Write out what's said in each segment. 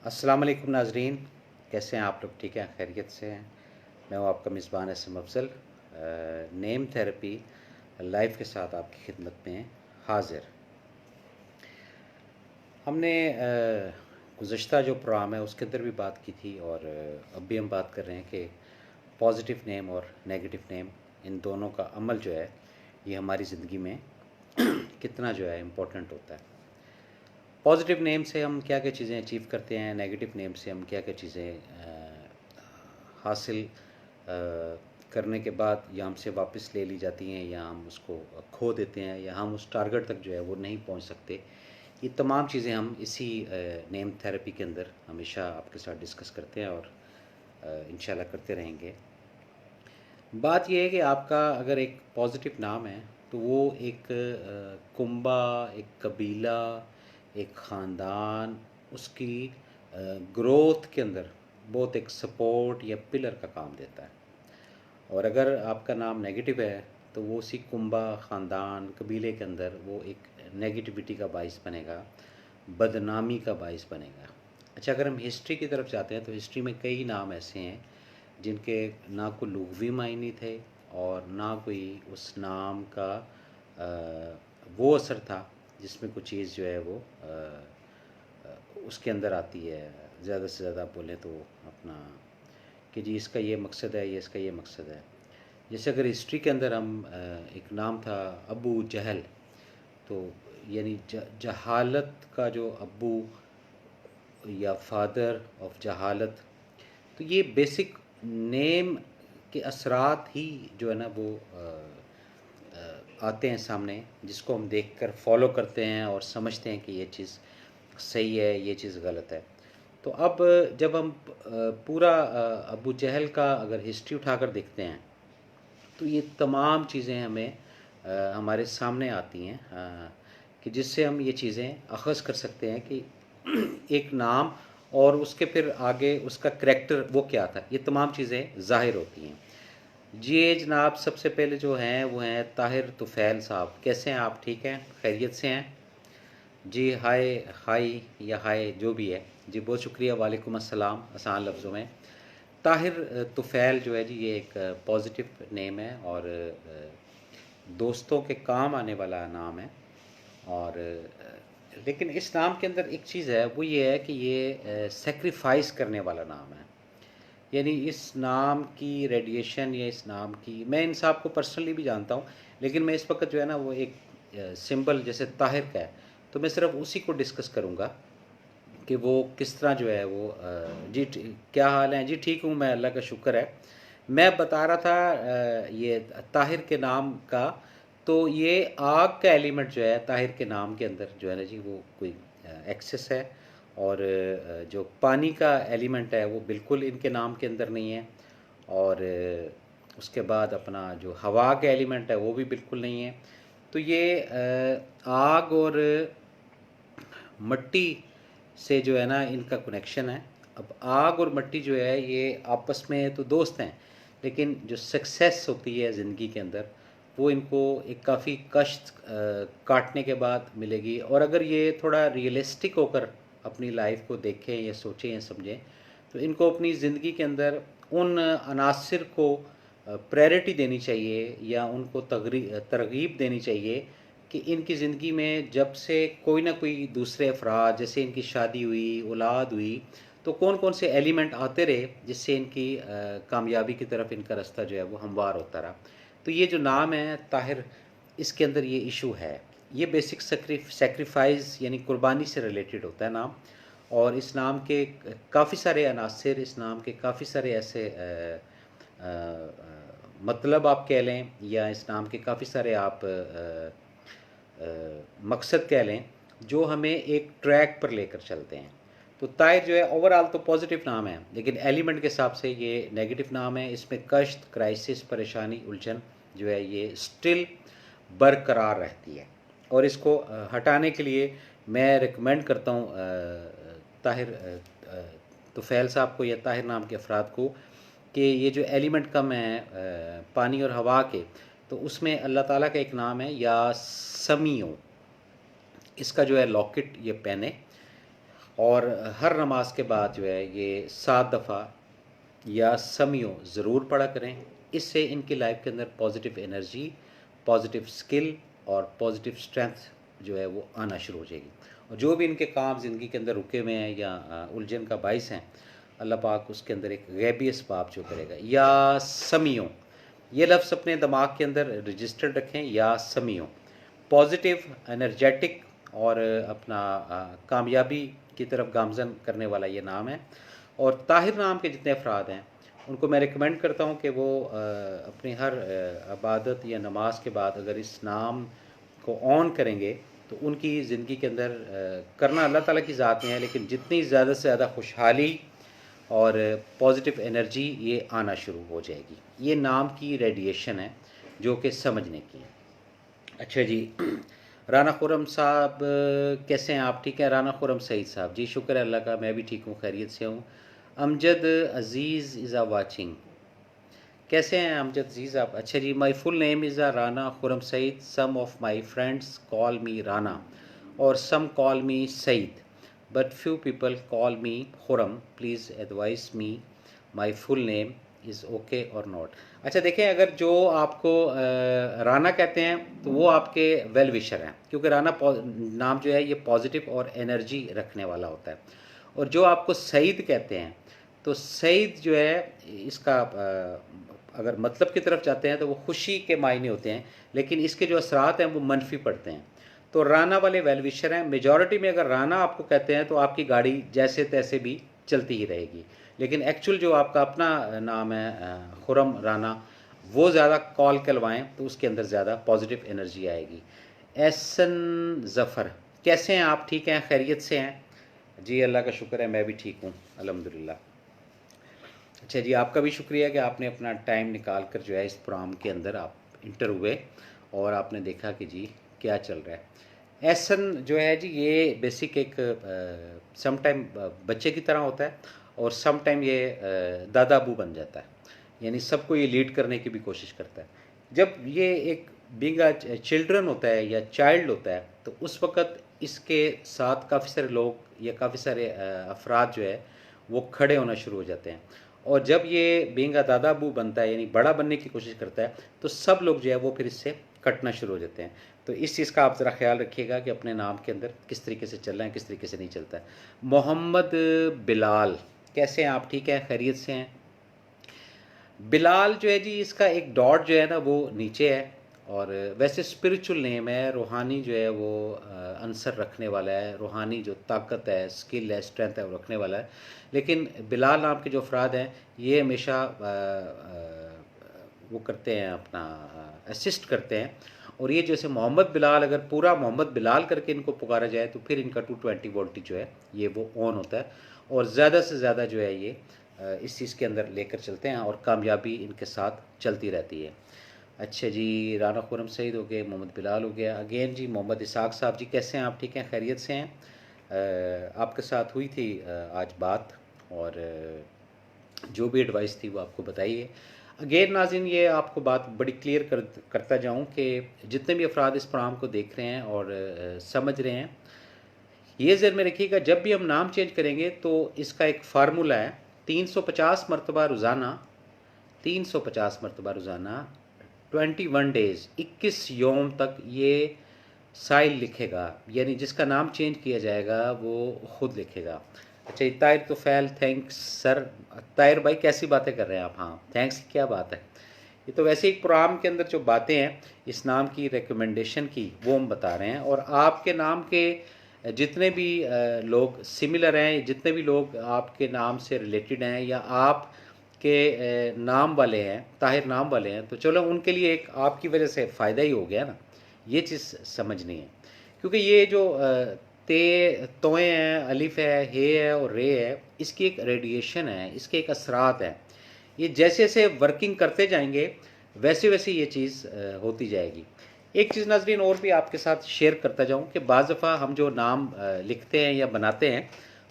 अस्सलाम वालेकुम नाजरीन, कैसे हैं आप लोग? ठीक हैं, खैरियत से हैं? मैं हूँ आपका मेज़बान Assam Afzal. Name therapy life के साथ आपकी खिदमत में हाज़िर। हमने गुज़श्ता जो प्रोग्राम है उसके अंदर भी बात की थी और अब भी हम बात कर रहे हैं कि पॉजिटिव नेम और नेगेटिव नेम, इन दोनों का अमल जो है ये हमारी ज़िंदगी में कितना जो है इम्पोर्टेंट होता है। पॉजिटिव नेम से हम क्या क्या चीज़ें अचीव करते हैं, नेगेटिव नेम से हम क्या क्या चीज़ें हासिल करने के बाद या हमसे वापस ले ली जाती हैं या हम उसको खो देते हैं या हम उस टारगेट तक जो है वो नहीं पहुंच सकते। ये तमाम चीज़ें हम इसी नेम थेरेपी के अंदर हमेशा आपके साथ डिस्कस करते हैं और इंशाल्लाह करते रहेंगे। बात यह है कि आपका अगर एक पॉजिटिव नाम है तो वो एक कुंबा, एक कबीला, एक ख़ानदान, उसकी ग्रोथ के अंदर बहुत एक सपोर्ट या पिलर का काम देता है। और अगर आपका नाम नेगेटिव है तो वो उसी कुंबा, ख़ानदान, कबीले के अंदर वो एक नेगेटिविटी का बाइस बनेगा, बदनामी का बाइस बनेगा। अच्छा, अगर हम हिस्ट्री की तरफ जाते हैं तो हिस्ट्री में कई नाम ऐसे हैं जिनके ना कोई लुग़वी मायने थे और ना कोई उस नाम का वो असर था जिसमें कुछ चीज़ जो है वो उसके अंदर आती है। ज़्यादा से ज़्यादा बोलें तो अपना कि जी इसका ये मकसद है, ये इसका ये मकसद है। जैसे अगर हिस्ट्री के अंदर हम एक नाम था अबू जहल, तो यानी जहालत का जो अबू या फादर ऑफ जहालत, तो ये बेसिक नेम के असरात ही जो है ना वो आते हैं सामने, जिसको हम देखकर फॉलो करते हैं और समझते हैं कि ये चीज़ सही है, ये चीज़ गलत है। तो अब जब हम पूरा अबू जहल का अगर हिस्ट्री उठाकर देखते हैं तो ये तमाम चीज़ें हमें हमारे सामने आती हैं कि जिससे हम ये चीज़ें अख़ज़ कर सकते हैं कि एक नाम और उसके फिर आगे उसका करैक्टर वो क्या था, ये तमाम चीज़ें ज़ाहिर होती हैं। जी जनाब, सबसे पहले जो हैं वो हैं ताहिर तुफ़ैल साहब। कैसे हैं आप? ठीक हैं, खैरियत से हैं? जी हाय, हाय या हाय जो भी है जी, बहुत शुक्रिया। वालेकुम अस्सलाम। आसान लफ्ज़ों में ताहिर तुफ़ैल जो है जी, ये एक पॉजिटिव नेम है और दोस्तों के काम आने वाला नाम है। और लेकिन इस नाम के अंदर एक चीज़ है, वो ये है कि ये सेक्रीफाइस करने वाला नाम है। यानी इस नाम की रेडिएशन या इस नाम की, मैं इन साहब को पर्सनली भी जानता हूँ, लेकिन मैं इस वक्त जो है ना वो एक सिंबल जैसे ताहिर का है, तो मैं सिर्फ उसी को डिस्कस करूँगा कि वो किस तरह जो है वो जी क्या हाल है? जी ठीक हूँ मैं, अल्लाह का शुक्र है। मैं बता रहा था ये ताहिर के नाम का, तो ये आग का एलिमेंट जो है ताहिर के नाम के अंदर जो है ना जी वो कोई एक्सेस है। और जो पानी का एलिमेंट है वो बिल्कुल इनके नाम के अंदर नहीं है। और उसके बाद अपना जो हवा का एलिमेंट है वो भी बिल्कुल नहीं है। तो ये आग और मट्टी से जो है ना इनका कनेक्शन है। अब आग और मट्टी जो है ये आपस में तो दोस्त हैं, लेकिन जो सक्सेस होती है ज़िंदगी के अंदर वो इनको एक काफ़ी कष्ट काटने के बाद मिलेगी। और अगर ये थोड़ा रियलिस्टिक होकर अपनी लाइफ को देखें या सोचें या समझें, तो इनको अपनी ज़िंदगी के अंदर उन अनासर को प्रायोरिटी देनी चाहिए या उनको तरगीब देनी चाहिए कि इनकी ज़िंदगी में जब से कोई ना कोई दूसरे अफराद, जैसे इनकी शादी हुई, औलाद हुई, तो कौन कौन से एलिमेंट आते रहे जिससे इनकी कामयाबी की तरफ इनका रास्ता जो है वो हमवार होता रहा। तो ये जो नाम है ताहिर, इसके अंदर ये इशू है। ये बेसिक सेक्रीफाइस यानी कुर्बानी से रिलेटेड होता है नाम। और इस नाम के काफ़ी सारे अनासर, इस नाम के काफ़ी सारे ऐसे मतलब आप कह लें, या इस नाम के काफ़ी सारे आप मकसद कह लें, जो हमें एक ट्रैक पर लेकर चलते हैं। तो ताहिर जो है ओवरऑल तो पॉजिटिव नाम है, लेकिन एलिमेंट के हिसाब से ये नेगेटिव नाम है। इसमें कष्ट, क्राइसिस, परेशानी, उलझन जो है ये स्टिल बरकरार रहती है। और इसको हटाने के लिए मैं रिकमेंड करता हूँ ताहिर तुफ़ैल साहब को या ताहिर नाम के अफराद को कि ये जो एलिमेंट कम है पानी और हवा के, तो उसमें अल्लाह ताला का एक नाम है या समियो, इसका जो है लॉकेट ये पहने। और हर नमाज के बाद जो है ये 7 दफ़ा या समियों ज़रूर पढ़ा करें। इससे इनकी लाइफ के अंदर पॉजिटिव एनर्जी, पॉजिटिव स्किल और पॉजिटिव स्ट्रेंथ जो है वो आना शुरू हो जाएगी। और जो भी इनके काम ज़िंदगी के अंदर रुके हुए हैं या उलझन का बाइस हैं, अल्लाह पाक उसके अंदर एक गैबी असबाब जो करेगा। या समियों, ये लफ्ज़ अपने दिमाग के अंदर रजिस्टर्ड रखें। या समियों पॉजिटिव, एनर्जेटिक और अपना कामयाबी की तरफ गामजन करने वाला ये नाम है। और ताहिर नाम के जितने अफराद हैं उनको मैं रिकमेंड करता हूँ कि वो अपनी हर इबादत या नमाज के बाद अगर इस नाम को ऑन करेंगे तो उनकी ज़िंदगी के अंदर करना अल्लाह ताला की ज़ात में है, लेकिन जितनी ज़्यादा से ज़्यादा खुशहाली और पॉजिटिव एनर्जी ये आना शुरू हो जाएगी। ये नाम की रेडिएशन है जो कि समझने की है। अच्छा जी, राना खुरम साहब कैसे हैं आप? ठीक है राना खुरम सईद साहब जी, शुक्र है अल्लाह का, मैं भी ठीक हूँ, खैरियत से हूँ। Amjad Aziz is uh watching, कैसे हैं अमजद अज़ीज़ आप? अच्छा जी, my full name is uh Rana Khurram Saeed, some of my friends call me Rana or some call me Saeed, but few people call me Khurram, please advise me my full name is okay or not. अच्छा देखें, अगर जो आपको राना कहते हैं तो वो आपके वेल विशर हैं, क्योंकि राना नाम जो है ये पॉजिटिव और एनर्जी रखने वाला होता है। और जो आपको सईद कहते हैं तो सईद जो है इसका अगर मतलब की तरफ जाते हैं तो वो खुशी के मायने होते हैं, लेकिन इसके जो असरात हैं वो मनफी पड़ते हैं। तो राना वाले वेल विशर हैं। मेजॉरिटी में अगर राना आपको कहते हैं तो आपकी गाड़ी जैसे तैसे भी चलती ही रहेगी, लेकिन एक्चुअल जो आपका अपना नाम है खुरम राना, वो ज़्यादा कॉल करवाएं तो उसके अंदर ज़्यादा पॉजिटिव एनर्जी आएगी। एहसन ज़फ़र, कैसे हैं आप? ठीक हैं, खैरियत से हैं जी? अल्लाह का शुक्र है, मैं भी ठीक हूँ अल्हम्दुलिल्लाह। अच्छा जी, आपका भी शुक्रिया कि आपने अपना टाइम निकाल कर जो है इस प्रोग्राम के अंदर आप इंटर हुए और आपने देखा कि जी क्या चल रहा है। एहसन जो है जी, ये बेसिक एक सम टाइम बच्चे की तरह होता है और सम टाइम ये दादा अबू बन जाता है, यानी सबको ये लीड करने की भी कोशिश करता है। जब ये एक बिग चिल्ड्रन होता है या चाइल्ड होता है तो उस वक़्त इसके साथ काफ़ी सारे लोग या काफ़ी सारे अफराद जो है वो खड़े होना शुरू हो जाते हैं। और जब ये बीइंग अ दादा अबू बनता है, यानी बड़ा बनने की कोशिश करता है, तो सब लोग जो है वो फिर इससे कटना शुरू हो जाते हैं। तो इस चीज़ का आप ज़रा ख्याल रखिएगा कि अपने नाम के अंदर किस तरीके से चलना है, किस तरीके से नहीं चलता है। मोहम्मद बिलाल, कैसे हैं आप? ठीक है, खैरियत से हैं? बिलाल जो है जी, इसका एक डॉट जो है ना वो नीचे है, और वैसे स्पिरिचुअल नेम है, रूहानी जो है वो अंसर रखने वाला है, रूहानी जो ताकत है, स्किल है, स्ट्रेंथ है वो रखने वाला है। लेकिन बिलाल नाम के जो अफराद हैं ये हमेशा वो करते हैं, अपना असिस्ट करते हैं। और ये जैसे मोहम्मद बिलाल, अगर पूरा मोहम्मद बिलाल करके इनको पुकारा जाए तो फिर इनका 220 वोल्टेज जो है ये वो ऑन होता है, और ज़्यादा से ज़्यादा जो है ये इस चीज़ के अंदर लेकर चलते हैं और कामयाबी इनके साथ चलती रहती है। अच्छा जी, राना खुरम सईद हो गए, मोहम्मद बिलाल हो गया। अगेन जी, मोहम्मद इसाक साहब जी, कैसे हैं आप? ठीक हैं, खैरियत से हैं? आपके साथ हुई थी आज बात, और जो भी एडवाइस थी वो आपको बताइए। अगेन नाज़रीन, ये आपको बात बड़ी क्लियर करता जाऊँ कि जितने भी अफराद इस प्रोग्राम को देख रहे हैं और समझ रहे हैं, ये ज़हन में रखिएगा, जब भी हम नाम चेंज करेंगे तो इसका एक फार्मूला है, 350 मरतबा रोज़ाना, 350 मरतबा रोज़ाना 21 डेज़, 21 यौम तक ये साइल लिखेगा, यानी जिसका नाम चेंज किया जाएगा वो ख़ुद लिखेगा। अच्छा, ताहिर तुफ़ैल, थैंक्स सर। ताहिर भाई कैसी बातें कर रहे हैं आप? हाँ, थैंक्स की क्या बात है। ये तो वैसे ही प्रोग्राम के अंदर जो बातें हैं इस नाम की रिकमेंडेशन की वो हम बता रहे हैं, और आपके नाम के जितने भी लोग सिमिलर हैं, जितने भी लोग आपके नाम से रिलेटेड हैं या आप के नाम वाले हैं, ताहिर नाम वाले हैं, तो चलो उनके लिए एक आपकी वजह से फ़ायदा ही हो गया ना। ये चीज़ समझनी है, क्योंकि ये जो ते तोएँ हैं, अलिफ है, हे है और रे है, इसकी एक रेडिएशन है, इसके एक असरात हैं। ये जैसे जैसे वर्किंग करते जाएंगे वैसे वैसे ये चीज़ होती जाएगी। एक चीज़ नाज़रीन और भी आपके साथ शेयर करता जाऊं कि बाज़ दफ़ा हम जो नाम लिखते हैं या बनाते हैं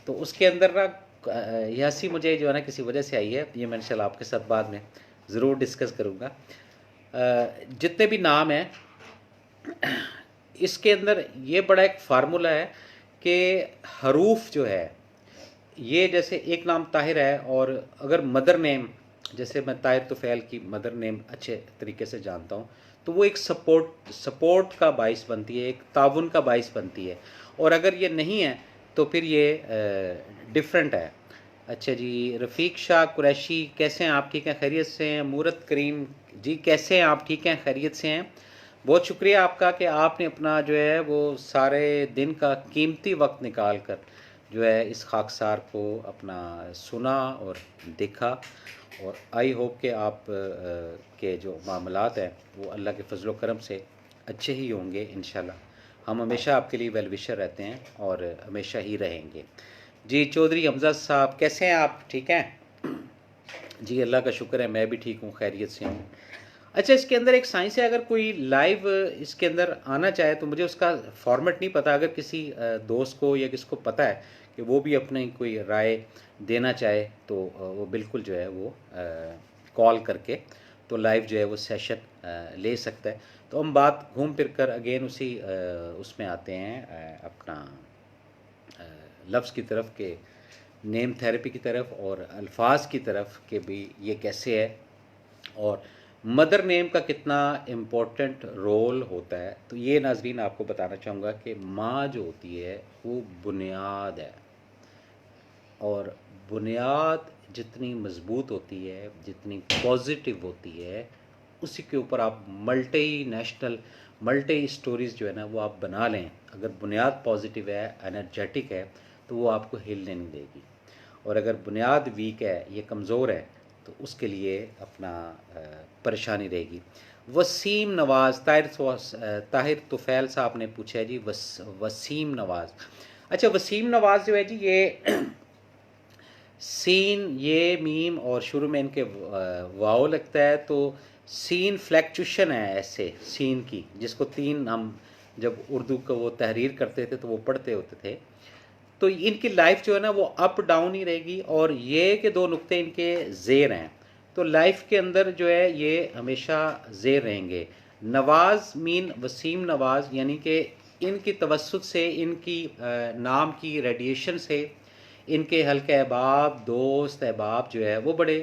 तो उसके अंदर ना यह हंसी मुझे जो है ना किसी वजह से आई है, ये मैं इंशाल्लाह आपके साथ बाद में ज़रूर डिस्कस करूँगा। जितने भी नाम हैं इसके अंदर ये बड़ा एक फार्मूला है कि हरूफ जो है ये, जैसे एक नाम ताहिर है और अगर मदर नेम, जैसे मैं ताहिर तुफ़ैल की मदर नेम अच्छे तरीके से जानता हूँ, तो वो एक सपोर्ट का बाइस बनती है, एक ताउन का बाइस बनती है। और अगर ये नहीं है तो फिर ये डिफरेंट है। अच्छा जी, रफ़ीक शाह कुरैशी, कैसे हैं आप? ठीक हैं, खैरियत से हैं? मूरत करीम जी, कैसे हैं आप? ठीक हैं, खैरियत से हैं? बहुत शुक्रिया आपका कि आपने अपना जो है वो सारे दिन का कीमती वक्त निकाल कर जो है इस खाकसार को अपना सुना और देखा। और आई होप कि आप के जो मामलात हैं वो अल्लाह के फजल करम से अच्छे ही होंगे इंशाल्लाह। हम हमेशा आपके लिए वेल विशर रहते हैं और हमेशा ही रहेंगे। जी चौधरी हमजा साहब, कैसे हैं आप? ठीक हैं जी, अल्लाह का शुक्र है, मैं भी ठीक हूँ, खैरियत से हूँ। अच्छा, इसके अंदर एक साइंस है, अगर कोई लाइव इसके अंदर आना चाहे तो मुझे उसका फॉर्मेट नहीं पता, अगर किसी दोस्त को या किसको पता है कि वो भी अपनी कोई राय देना चाहे तो वो बिल्कुल जो है वो कॉल करके तो लाइव जो है वो सेशन ले सकता है। तो हम बात घूम फिर कर अगेन उसी उसमें आते हैं अपना लफ्ज़ की तरफ के नेम थेरेपी की तरफ और अल्फाज की तरफ कि भी ये कैसे है और मदर नेम का कितना इम्पोर्टेंट रोल होता है। तो ये नाजरीन आपको बताना चाहूँगा कि माँ जो होती है वो बुनियाद है, और बुनियाद जितनी मज़बूत होती है, जितनी पॉजिटिव होती है, उसी के ऊपर आप मल्टी स्टोरीज़ जो है ना वो आप बना लें। अगर बुनियाद पॉजिटिव है, एनर्जेटिक है, तो वो आपको हिलने नहीं देगी। और अगर बुनियाद वीक है, ये कमज़ोर है, तो उसके लिए अपना परेशानी रहेगी। वसीम नवाज़, ताहिर तुफ़ैल साहब ने पूछा है जी, वसीम नवाज़। अच्छा, वसीम नवाज़ जो है जी, ये सीन, ये मीम और शुरू में इनके वाओ लगता है, तो सीन फ्लैक्चुएशन है ऐसे सीन की, जिसको तीन हम जब उर्दू को वो तहरीर करते थे तो वो पढ़ते होते थे। तो इनकी लाइफ जो है ना वो अप डाउन ही रहेगी, और ये कि दो नुक्ते इनके ज़ेर हैं, तो लाइफ के अंदर जो है ये हमेशा ज़ेर रहेंगे। नवाज़ मीन वसीम नवाज़, यानी कि इनकी तवस्सुत से, इनकी नाम की रेडिएशन से इनके हल्के अहबाब, दोस्त अहबाब जो है वो बड़े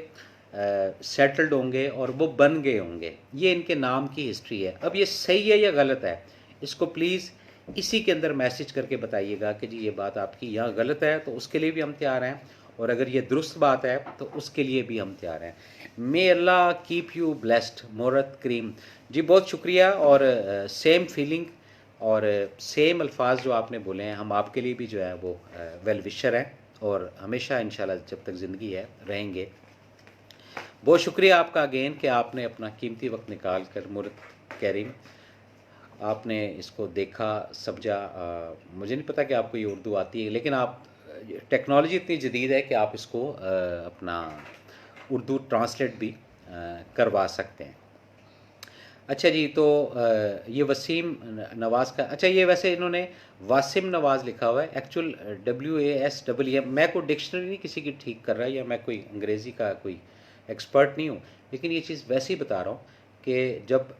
सेटल्ड होंगे और वो बन गए होंगे। ये इनके नाम की हिस्ट्री है। अब ये सही है या गलत है, इसको प्लीज़ इसी के अंदर मैसेज करके बताइएगा कि जी ये बात आपकी यहाँ गलत है, तो उसके लिए भी हम तैयार हैं, और अगर ये दुरुस्त बात है तो उसके लिए भी हम तैयार हैं। May Allah keep you blessed, मोहरत करीम जी, बहुत शुक्रिया। और सेम फीलिंग और सेम अल्फाज जो आपने बोले हैं, हम आपके लिए भी जो है वो वेल विशर हैं, और हमेशा इंशाल्लाह जब तक ज़िंदगी है रहेंगे। बहुत शुक्रिया आपका अगेन कि आपने अपना कीमती वक्त निकाल कर, मुर्द करीम, आपने इसको देखा, समझा। मुझे नहीं पता कि आपको ये उर्दू आती है, लेकिन आप टेक्नोलॉजी इतनी जदीद है कि आप इसको अपना उर्दू ट्रांसलेट भी करवा सकते हैं। अच्छा जी, तो ये वसीम नवाज़ का, अच्छा ये वैसे इन्होंने वासिम नवाज़ लिखा हुआ है, एक्चुअल WASEM। मैं कोई डिक्शनरी नहीं किसी की ठीक कर रहा है, या मैं कोई अंग्रेज़ी का कोई एक्सपर्ट नहीं हूँ, लेकिन ये चीज़ वैसे ही बता रहा हूँ कि जब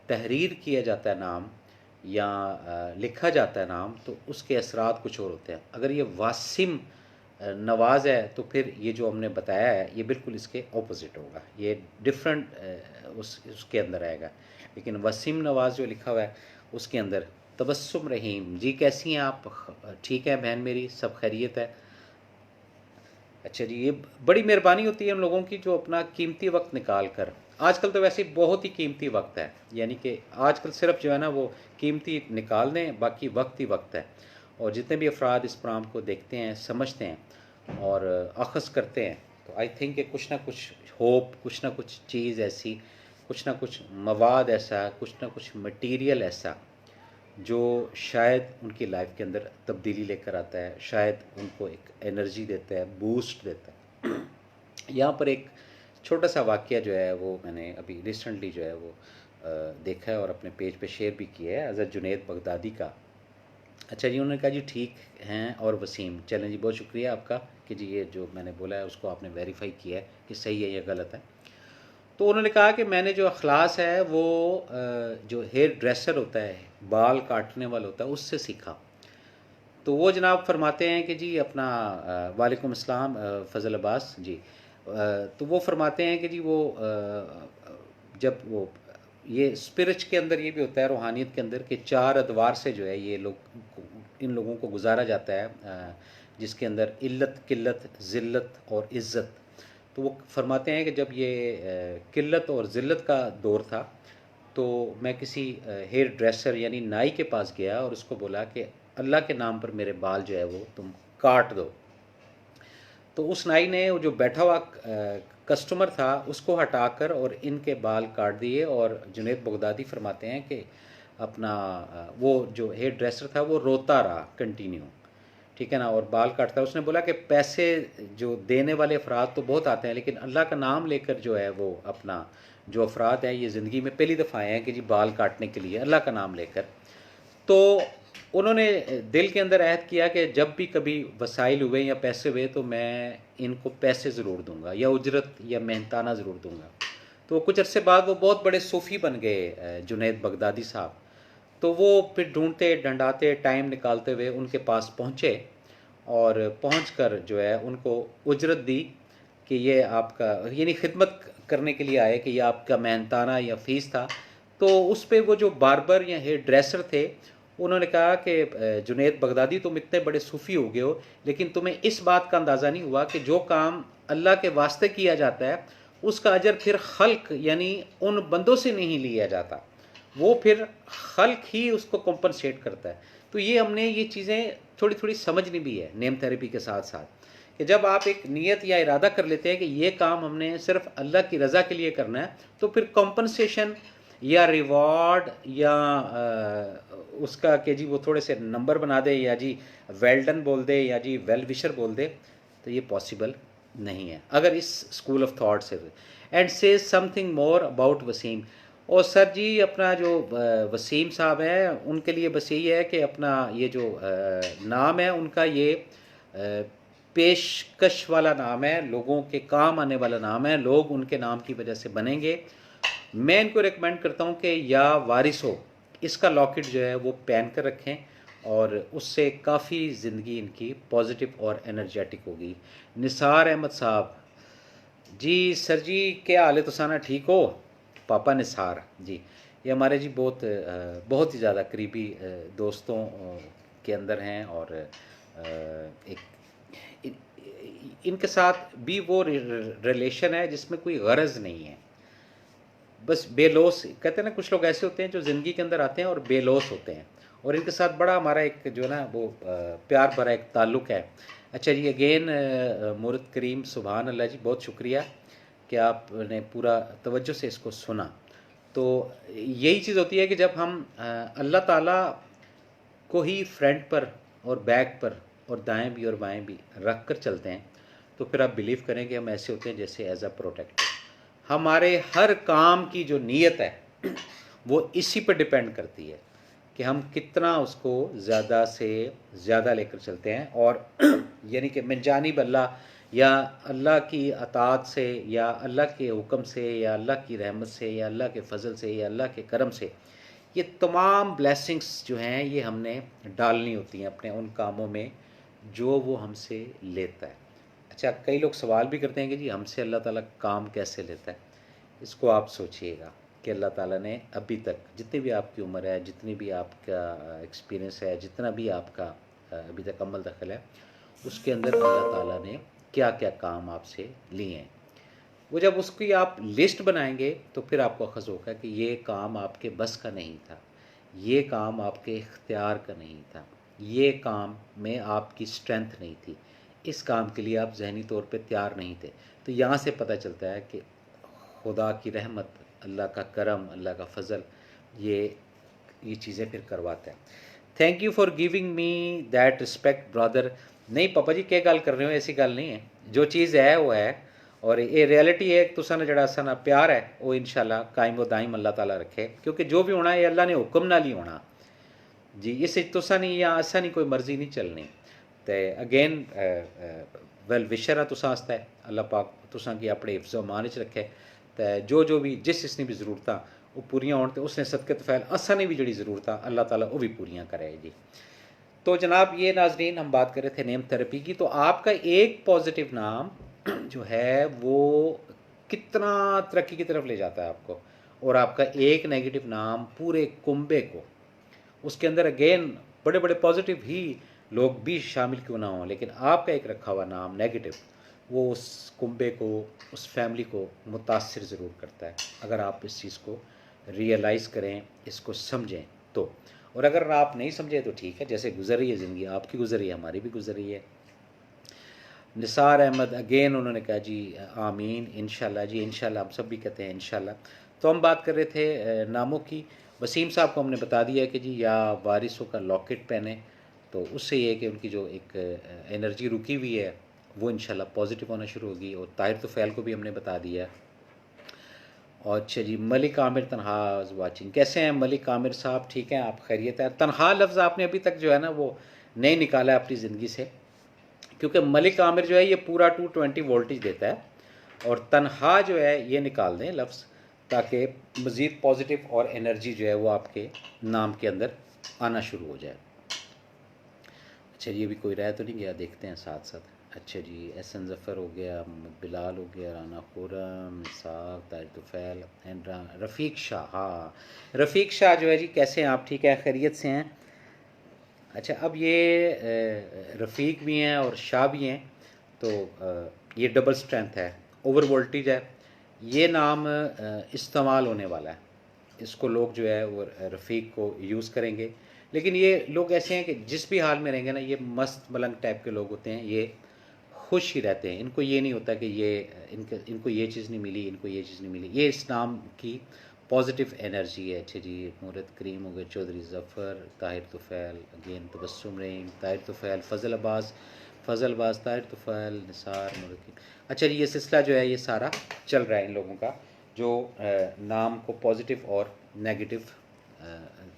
तहरीर किया जाता है नाम, या लिखा जाता है नाम, तो उसके असरात कुछ और होते हैं। अगर ये वासिम नवाज़ है तो फिर ये जो हमने बताया है ये बिल्कुल इसके ऑपोजिट होगा, ये डिफरेंट उसके अंदर आएगा। लेकिन वसीम नवाज़ जो लिखा हुआ है उसके अंदर तबस्सुम रहीम जी, कैसी हैं आप? ठीक है बहन मेरी, सब खैरियत है। अच्छा जी, ये बड़ी मेहरबानी होती है उन लोगों की जो अपना कीमती वक्त निकाल कर, आजकल तो वैसे बहुत ही कीमती वक्त है, यानी कि आजकल सिर्फ जो है ना वो कीमती निकाल दें, बाकी वक्त ही वक्त है। और जितने भी अफराद इस प्रोग्राम को देखते हैं, समझते हैं और अखज़ करते हैं, तो आई थिंक कि कुछ ना कुछ होप, कुछ ना कुछ चीज़ ऐसी, कुछ ना कुछ मवाद ऐसा, कुछ ना कुछ मटीरियल ऐसा जो शायद उनकी लाइफ के अंदर तब्दीली लेकर आता है, शायद उनको एक एनर्जी देता है, बूस्ट देता है। यहाँ पर एक छोटा सा वाक़या जो है वो मैंने अभी रिसेंटली जो है वो देखा है और अपने पेज पे शेयर भी किया है, हज़रत जुनैद बगदादी का। अच्छा जी, उन्होंने कहा जी ठीक हैं, और वसीम, चलें जी, बहुत शुक्रिया आपका कि जी ये जो मैंने बोला है उसको आपने वेरीफाई किया है कि सही है या गलत है। तो उन्होंने कहा कि मैंने जो अखलास है वो जो हेयर ड्रेसर होता है, बाल काटने वाला होता है, उससे सीखा। तो वो जनाब फरमाते हैं कि जी अपना वालेकुम अस्सलाम फ़ज़ल अब्बास जी। तो वो फरमाते हैं कि जी वो जब वो ये स्पिरिच के अंदर ये भी होता है, रूहानियत के अंदर, कि 4 अदवार से जो है ये लोग, इन लोगों को गुजारा जाता है, जिसके अंदर इल्लत, किल्लत, ज़िल्लत और इज़्ज़त। तो वो फरमाते हैं कि जब ये किल्लत और ज़िल्लत का दौर था, तो मैं किसी हेयर ड्रेसर यानी नाई के पास गया और उसको बोला कि अल्लाह के नाम पर मेरे बाल जो है वो तुम काट दो। तो उस नाई ने वो जो बैठा हुआ कस्टमर था उसको हटाकर और इनके बाल काट दिए। और जुनैद बगदादी फरमाते हैं कि अपना वो जो हेयर ड्रेसर था वो रोता रहा कंटिन्यू, ठीक है ना, और बाल काटता है। उसने बोला कि पैसे जो देने वाले अफराद तो बहुत आते हैं, लेकिन अल्लाह का नाम लेकर जो है वो अपना जो अफराद है ये ज़िंदगी में पहली दफ़ा आए हैं कि जी बाल काटने के लिए अल्लाह का नाम लेकर। तो उन्होंने दिल के अंदर अहद किया कि जब भी कभी वसाइल हुए या पैसे हुए तो मैं इनको पैसे ज़रूर दूंगा या उजरत या मेहनताना ज़रूर दूंगा। तो कुछ अरसे बाद वो बहुत बड़े सूफ़ी बन गए जुनैद बगदादी साहब। तो वो फिर ढूंढते ढंढाते टाइम निकालते हुए उनके पास पहुँचे और पहुंचकर जो है उनको उजरत दी कि ये आपका यानी खिदमत करने के लिए आए कि ये आपका मेहनताना या फ़ीस था। तो उस पे वो जो बार्बर या हेयर ड्रेसर थे उन्होंने कहा कि जुनैद बगदादी तुम इतने बड़े सूफ़ी हो गए हो, लेकिन तुम्हें इस बात का अंदाज़ा नहीं हुआ कि जो काम अल्लाह के वास्ते किया जाता है उसका अजर फिर खल्क यानी उन बंदों से नहीं लिया जाता, वो फिर खल्क ही उसको कॉम्पनसेट करता है। तो ये हमने ये चीज़ें थोड़ी थोड़ी समझनी भी है नेम थेरेपी के साथ साथ, कि जब आप एक नीयत या इरादा कर लेते हैं कि ये काम हमने सिर्फ अल्लाह की रज़ा के लिए करना है, तो फिर कॉम्पनसेशन या रिवॉर्ड या उसका कि जी वो थोड़े से नंबर बना दे या जी वेल डन बोल दे या जी वेल विशर बोल दे, तो ये पॉसिबल नहीं है अगर इस स्कूल ऑफ थॉट से। And say something more about Wasim. और सर जी अपना जो वसीम साहब हैं उनके लिए बस यही है कि अपना ये जो नाम है उनका ये पेशकश वाला नाम है, लोगों के काम आने वाला नाम है, लोग उनके नाम की वजह से बनेंगे। मैं इनको रिकमेंड करता हूँ कि या वारिस हो इसका लॉकेट जो है वो पहन कर रखें और उससे काफ़ी ज़िंदगी इनकी पॉजिटिव और एनर्जेटिक होगी। निसार अहमद साहब जी, सर जी क्या हाल है, तुसाना ठीक हो? पापा निसार जी, ये हमारे जी बहुत ही ज़्यादा करीबी दोस्तों के अंदर हैं। और एक इनके साथ भी वो रिलेशन है जिसमें कोई गरज नहीं है, बस बेलोस कहते हैं ना, कुछ लोग ऐसे होते हैं जो ज़िंदगी के अंदर आते हैं और बेलोस होते हैं, और इनके साथ बड़ा हमारा एक जो है ना वो प्यार भरा एक ताल्लुक़ है। अच्छा जी, अगेन मुर्द करीम सुभान अल्लाह जी, बहुत शुक्रिया कि आपने पूरा तवज्जो से इसको सुना। तो यही चीज़ होती है कि जब हम अल्लाह ताला को ही फ्रंट पर और बैक पर और दाएं भी और बाएं भी रख कर चलते हैं, तो फिर आप बिलीव करें कि हम ऐसे होते हैं जैसे एज अ प्रोटेक्टर। हमारे हर काम की जो नीयत है वो इसी पर डिपेंड करती है कि हम कितना उसको ज़्यादा से ज़्यादा लेकर चलते हैं। और यानी कि मिन जानिब अल्लाह, या अल्लाह की अताअत से या अल्लाह के हुक्म से या अल्लाह की रहमत से या अल्लाह के फ़ज़ल से या अल्लाह के करम से, ये तमाम ब्लेसिंग्स जो हैं ये हमने डालनी होती हैं अपने उन कामों में जो वो हमसे लेता है। अच्छा, कई लोग सवाल भी करते हैं कि जी हमसे अल्लाह ताला काम कैसे लेता है। इसको आप सोचिएगा कि अल्लाह ताला ने अभी तक जितनी भी आपकी उम्र है, जितनी भी आपका एक्सपीरियंस है, जितना भी आपका अभी तक अमल दखल है, उसके अंदर अल्लाह ताला ने क्या क्या काम आपसे लिए हैं। वो जब उसकी आप लिस्ट बनाएंगे तो फिर आपको अखज़ होगा कि ये काम आपके बस का नहीं था, ये काम आपके इख्तियार का नहीं था, ये काम में आपकी स्ट्रेंथ नहीं थी, इस काम के लिए आप जहनी तौर पे तैयार नहीं थे। तो यहाँ से पता चलता है कि खुदा की रहमत, अल्लाह का करम, अल्लाह का फ़ज़ल ये चीज़ें फिर करवाता है। Thank you for giving me that respect brother. नहीं पापा जी, क्या गल कर रहे हो, ऐसी गल नहीं है, जो चीज़ है वो है, और ये रियलिटी है। तुसा ने जड़ा साना प्यार है वो इंशाल्लाह कायम व दायम अल्लाह ताला रखे, क्योंकि जो भी होना है अल्लाह ने हुक्म नाल ही होना जी। इस तुसा नहीं या असा नहीं कोई मर्जी नहीं चलनी। तो अगेन वेल विशर है तुसा आस्ते, अल्लाह पाक तुसा की अपने हिफ्ज़ अमान च रखे। तो जो भी जिस जिसने भी ज़रूरत वो पूरियां होन, तो उसने सदके तफैल असा ने भी जी ज़रूरत अल्लाह ताला वो भी पूरियां करे जी। तो जनाब ये नाजरीन हम बात कर रहे थे नेम थेरेपी की। तो आपका एक पॉजिटिव नाम जो है वो कितना तरक्की की तरफ ले जाता है आपको, और आपका एक नेगेटिव नाम पूरे कुंबे को, उसके अंदर अगेन बड़े बड़े पॉजिटिव ही लोग भी शामिल क्यों ना हों, लेकिन आपका एक रखा हुआ नाम नेगेटिव वो उस कुंबे को, उस फैमिली को मुतासिर ज़रूर करता है, अगर आप इस चीज़ को रियलाइज़ करें, इसको समझें तो। और अगर आप नहीं समझे तो ठीक है, जैसे गुजर रही है ज़िंदगी, आपकी गुजर रही है, हमारी भी गुजर रही है। निसार अहमद अगेन उन्होंने कहा जी आमीन, इंशाल्लाह जी, इंशाल्लाह हम सब भी कहते हैं इंशाल्लाह। तो हम बात कर रहे थे नामों की। वसीम साहब को हमने बता दिया कि जी या वारिसों का लॉकेट पहने, तो उससे ये है कि उनकी जो एक एनर्जी रुकी हुई है वो इंशाल्लाह पॉजिटिव होना शुरू होगी। और ताहिर तुफ़ैल को भी हमने बता दिया। और अच्छा जी, मलिक आमिर तनहा वाचिंग, कैसे हैं मलिक आमिर साहब? ठीक हैं, आप खैरियत है? तनहा लफ्ज़ आपने अभी तक जो है ना वो नहीं निकाला अपनी ज़िंदगी से, क्योंकि मलिक आमिर जो है ये पूरा 220 वोल्टेज देता है, और तनहा जो है ये निकाल दें लफ्ज़, ताकि मज़ीद पॉजिटिव और एनर्जी जो है वो आपके नाम के अंदर आना शुरू हो जाए। अच्छा जी, अभी कोई रह तो नहीं गया, देखते हैं साथ साथ। अच्छा जी, एहसन ज़फ़र हो गया, मोहम्मद बिलाल हो गया, राना खुरम, इसाक, तारिक तुफ़ैल, रफ़ीक शाह। हाँ, रफ़ीक शाह जो है जी, कैसे हैं आप? ठीक है, खैरियत से हैं? अच्छा, अब ये रफ़ीक भी हैं और शाह भी हैं, तो ये डबल स्ट्रेंथ है, ओवर वोल्टेज है। ये नाम इस्तेमाल होने वाला है, इसको लोग जो है वो रफ़ीक को यूज़ करेंगे। लेकिन ये लोग ऐसे हैं कि जिस भी हाल में रहेंगे ना, ये मस्त मलंग टाइप के लोग होते हैं, ये खुश ही रहते हैं। इनको ये नहीं होता कि ये इनको ये चीज़ नहीं मिली, इनको ये चीज़ नहीं मिली। ये इस नाम की पॉजिटिव एनर्जी है। अच्छा जी, मूरत करीम हो गए, चौधरी ज़फ़र, ताहिर तुफ़ैल, अगेन तबस्सुम रहीम, ताहिर तुफ़ैल, फ़ज़ल अब्बास, ताहिर तुफ़ैल, निसार, मूरत। अच्छा जी, ये सिलसिला जो है ये सारा चल रहा है इन लोगों का, जो नाम को पॉजिटिव और नेगेटिव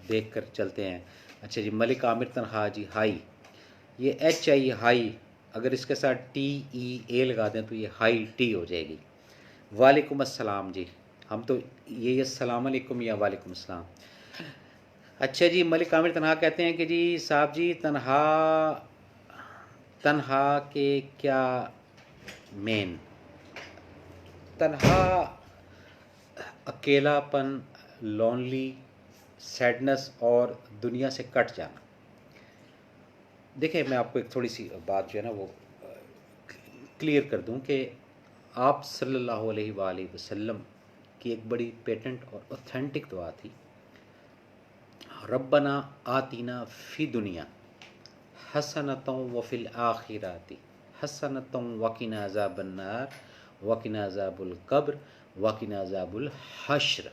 देख कर चलते हैं। अच्छा जी, मलिक आमिर तनहा जी, हाई, ये HI हाई, अगर इसके साथ TEA लगा दें तो ये हाई टी हो जाएगी। वालेकुम अस्सलाम जी, हम तो ये अस्सलाम अलैकुम या वालेकुम अस्सलाम। अच्छा जी, मलिक आमिर तनहा कहते हैं कि जी साहब जी, तनहा तनहा के क्या मेन, तनहा अकेलापन, लोनली, सैडनेस और दुनिया से कट जाना। देखिए, मैं आपको एक थोड़ी सी बात जो है ना वो क्लियर कर दूं कि आप सल्लल्लाहु अलैहि वसल्लम की एक बड़ी पेटेंट और ऑथेंटिक दुआ थी, रब्बना आतीना फ़ी दुनिया हसनतों व फ़िल आखिराती हसनतों वकिना अज़ाबन्नार वकिना अज़ाबुल कब्र वकिना अज़ाबुल हश्र।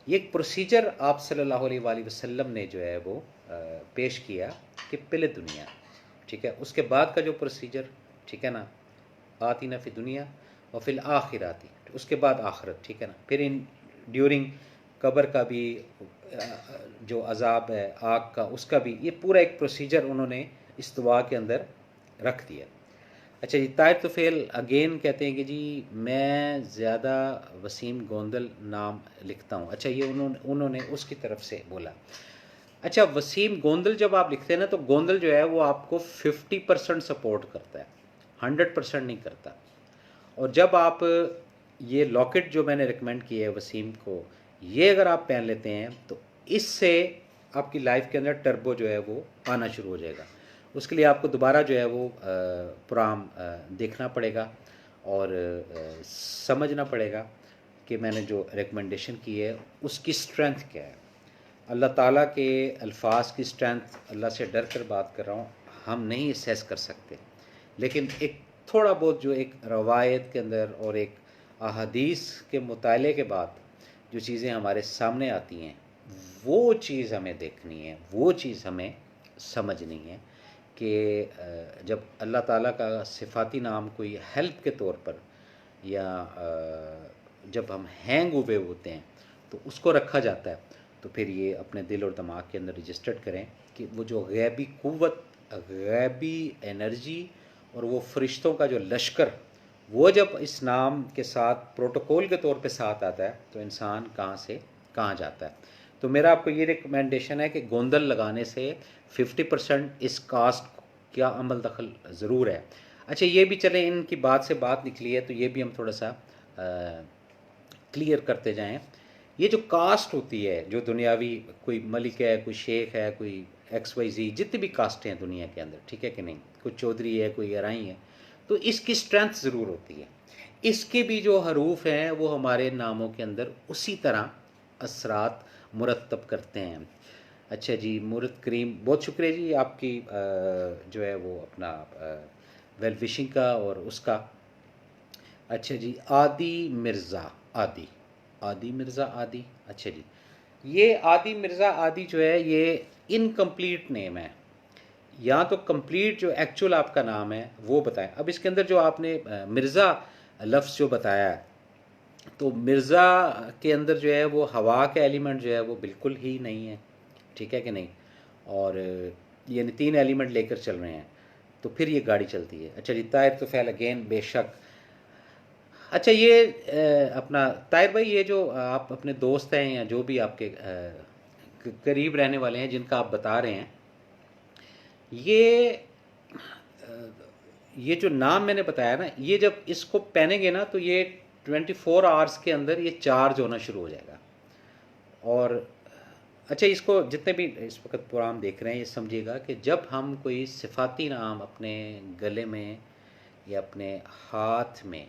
ये एक प्रोसीजर आप सल्लल्लाहु अलैहि वसल्लम ने जो है वो पेश किया कि पहले दुनिया, ठीक है, उसके बाद का जो प्रोसीजर, ठीक है ना, आतीना फ़ी दुनिया व फ़िल आखिराती, उसके बाद आखिरत, ठीक है ना, फिर इन ड्यूरिंग कब्र का भी जो अज़ाब है आग का, उसका भी, ये पूरा एक प्रोसीजर उन्होंने इस दुआ के अंदर रख दिया। अच्छा जी, ताहिर तुफ़ैल अगेन कहते हैं कि जी मैं ज़्यादा वसीम गोंदल नाम लिखता हूँ। अच्छा, ये उन्होंने उसकी तरफ से बोला। अच्छा, वसीम गोंदल जब आप लिखते हैं ना, तो गोंदल जो है वो आपको 50% सपोर्ट करता है, 100% नहीं करता। और जब आप ये लॉकेट जो मैंने रिकमेंड किया है वसीम को, ये अगर आप पहन लेते हैं तो इससे आपकी लाइफ के अंदर टर्बो जो है वो आना शुरू हो जाएगा। उसके लिए आपको दोबारा जो है वो प्रोग्राम देखना पड़ेगा और समझना पड़ेगा कि मैंने जो रिकमेंडेशन की है उसकी स्ट्रेंथ क्या है। अल्लाह ताला के अल्फाज की स्ट्रेंथ, अल्लाह से डर कर बात कर रहा हूँ, हम नहीं असेस कर सकते, लेकिन एक थोड़ा बहुत जो एक रवायत के अंदर और एक अहादीस के मुताले के बाद जो चीज़ें हमारे सामने आती हैं, वो चीज़ हमें देखनी है, वो चीज़ हमें समझनी है कि जब अल्लाह ताला का सिफाती नाम कोई हेल्प के तौर पर, या जब हम हैंग हुए होते हैं तो उसको रखा जाता है, तो फिर ये अपने दिल और दिमाग के अंदर रजिस्टर्ड करें कि वो जो गैबी क़ुव्वत, गैबी एनर्जी और वो फरिश्तों का जो लश्कर, वो जब इस नाम के साथ प्रोटोकॉल के तौर पे साथ आता है तो इंसान कहाँ से कहाँ जाता है। तो मेरा आपको ये रिकमेंडेशन है कि गोंदल लगाने से 50% इस कास्ट का अमल दखल ज़रूर है। अच्छा ये भी चले, इनकी बात से बात निकली है तो ये भी हम थोड़ा सा क्लियर करते जाएं। ये जो कास्ट होती है, जो दुनियावी, कोई मलिक है, कोई शेख है, कोई XYZ, जितनी भी कास्टें हैं दुनिया के अंदर, ठीक है कि नहीं, कोई चौधरी है, कोई गराई है, तो इसकी स्ट्रेंथ ज़रूर होती है। इसके भी जो हरूफ हैं वो हमारे नामों के अंदर उसी तरह असरात मुरतब करते हैं। अच्छा जी, मुरत करीम, बहुत शुक्रिया जी आपकी जो है वो अपना वेल विशिंग का और उसका। अच्छा जी, आदि मिर्ज़ा, आदि आदि मिर्ज़ा, आदि, अच्छा जी, ये आदि मिर्ज़ा आदि जो है ये इनकम्प्लीट नेम है, या तो कंप्लीट जो एक्चुअल आपका नाम है वो बताएं। अब इसके अंदर जो आपने मिर्ज़ा लफ्ज़ जो बताया है, तो मिर्ज़ा के अंदर जो है वो हवा का एलिमेंट जो है वो बिल्कुल ही नहीं है, ठीक है कि नहीं, और यानी 3 एलिमेंट लेकर चल रहे हैं तो फिर ये गाड़ी चलती है। अच्छा जी, ताहिर तो फैल अगेन, बेशक। अच्छा ये अपना ताहिर भाई, ये जो आप अपने दोस्त हैं या जो भी आपके करीब रहने वाले हैं जिनका आप बता रहे हैं, ये जो नाम मैंने बताया ना, ये जब इसको पहनेंगे ना तो ये 24 आवर्स के अंदर ये चार्ज होना शुरू हो जाएगा। और अच्छा, इसको जितने भी इस वक्त प्रोग्राम देख रहे हैं ये समझिएगा कि जब हम कोई सिफाती नाम अपने गले में या अपने हाथ में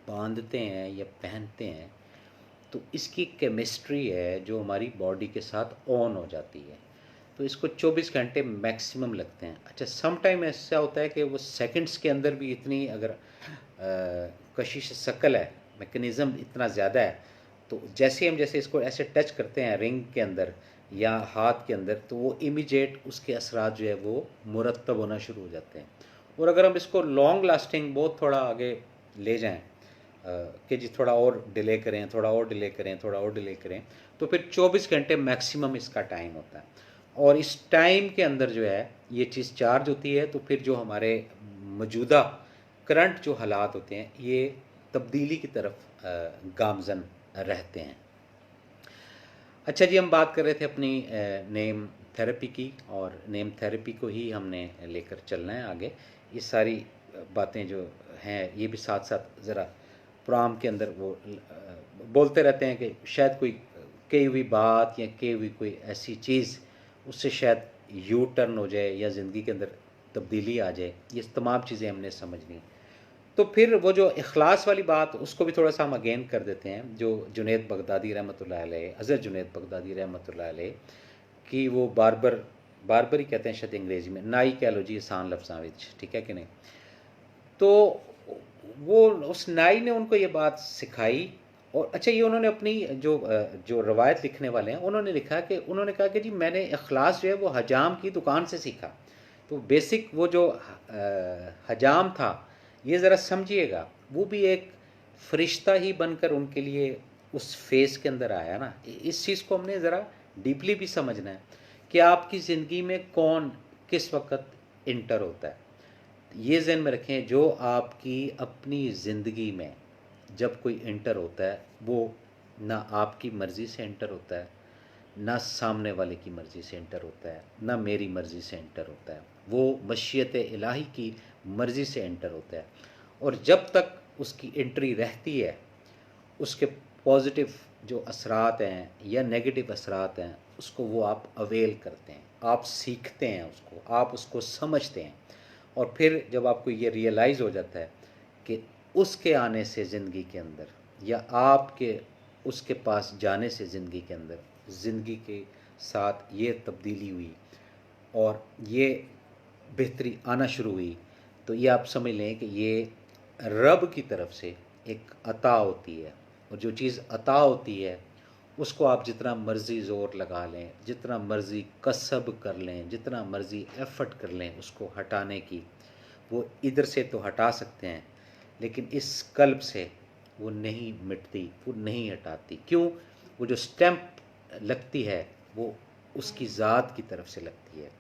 बांधते हैं या पहनते हैं तो इसकी केमिस्ट्री है जो हमारी बॉडी के साथ ऑन हो जाती है। तो इसको 24 घंटे मैक्सिमम लगते हैं। अच्छा, सम टाइम ऐसा होता है कि वो सेकंड्स के अंदर भी इतनी अगर कशिश शकल है, मैकेनिज़्म इतना ज़्यादा है, तो जैसे इसको ऐसे टच करते हैं रिंग के अंदर या हाथ के अंदर, तो वो इमीडिएट उसके असरात जो है वो मुरतब होना शुरू हो जाते हैं। और अगर हम इसको लॉन्ग लास्टिंग बहुत थोड़ा आगे ले जाएं कि जी थोड़ा और डिले करें, थोड़ा और डिले करें, थोड़ा और डिले करें, तो फिर 24 घंटे मैक्सिमम इसका टाइम होता है। और इस टाइम के अंदर जो है ये चीज़ चार्ज होती है, तो फिर जो हमारे मौजूदा करंट जो हालात होते हैं ये तब्दीली की तरफ गामजन रहते हैं। अच्छा जी, हम बात कर रहे थे अपनी नेम थेरेपी की, और नेम थेरेपी को ही हमने लेकर चलना है आगे। ये सारी बातें जो हैं ये भी साथ साथ ज़रा प्रोग्राम के अंदर वो बोलते रहते हैं कि शायद कोई कही हुई बात या कही हुई कोई ऐसी चीज़, उससे शायद यू टर्न हो जाए या ज़िंदगी के अंदर तब्दीली आ जाए। ये तमाम चीज़ें हमने समझनी। तो फिर वो जो इखलास वाली बात, उसको भी थोड़ा सा हम अगेन कर देते हैं। जो जुनैद बगदादी रहमतुल्लाह अलैह, हज़रत जुनैद बगदादी रहमतुल्लाह अलैह की वो बारबर ही कहते हैं शायद अंग्रेज़ी में, नाई कह लो जी आसान लफ्ज़ां विच, ठीक है कि नहीं। तो वो उस नाई ने उनको ये बात सिखाई। और अच्छा, ये उन्होंने अपनी जो रवायत लिखने वाले हैं उन्होंने लिखा कि उन्होंने कहा कि जी मैंने इखलास जो है वो हजाम की दुकान से सीखा। तो बेसिक वो जो हजाम था, ये ज़रा समझिएगा, वो भी एक फरिश्ता ही बनकर उनके लिए उस फेज़ के अंदर आया ना। इस चीज़ को हमने ज़रा डीपली भी समझना है कि आपकी ज़िंदगी में कौन किस वक्त इंटर होता है। ये ज़हन में रखें, जो आपकी अपनी ज़िंदगी में जब कोई इंटर होता है वो ना आपकी मर्ज़ी से इंटर होता है, ना सामने वाले की मर्ज़ी से इंटर होता है, ना मेरी मर्ज़ी से इंटर होता है, वो मशीयत इलाही की मर्ज़ी से इंटर होता है। और जब तक उसकी एंट्री रहती है, उसके पॉजिटिव जो असरात हैं या नेगेटिव असरात हैं उसको वो आप अवेल करते हैं, आप सीखते हैं उसको, आप उसको समझते हैं। और फिर जब आपको ये रियलाइज़ हो जाता है कि उसके आने से ज़िंदगी के अंदर या आपके उसके पास जाने से ज़िंदगी के अंदर ज़िंदगी के साथ ये तब्दीली हुई और ये बेहतरी आना शुरू हुई, तो ये आप समझ लें कि ये रब की तरफ से एक अता होती है। और जो चीज़ अता होती है उसको आप जितना मर्ज़ी ज़ोर लगा लें, जितना मर्ज़ी कसब कर लें, जितना मर्ज़ी एफ़र्ट कर लें उसको हटाने की, वो इधर से तो हटा सकते हैं लेकिन इस कल्ब से वो नहीं मिटती, वो नहीं हटाती। क्यों? वो जो स्टैम्प लगती है वो उसकी ज़ात की तरफ से लगती है।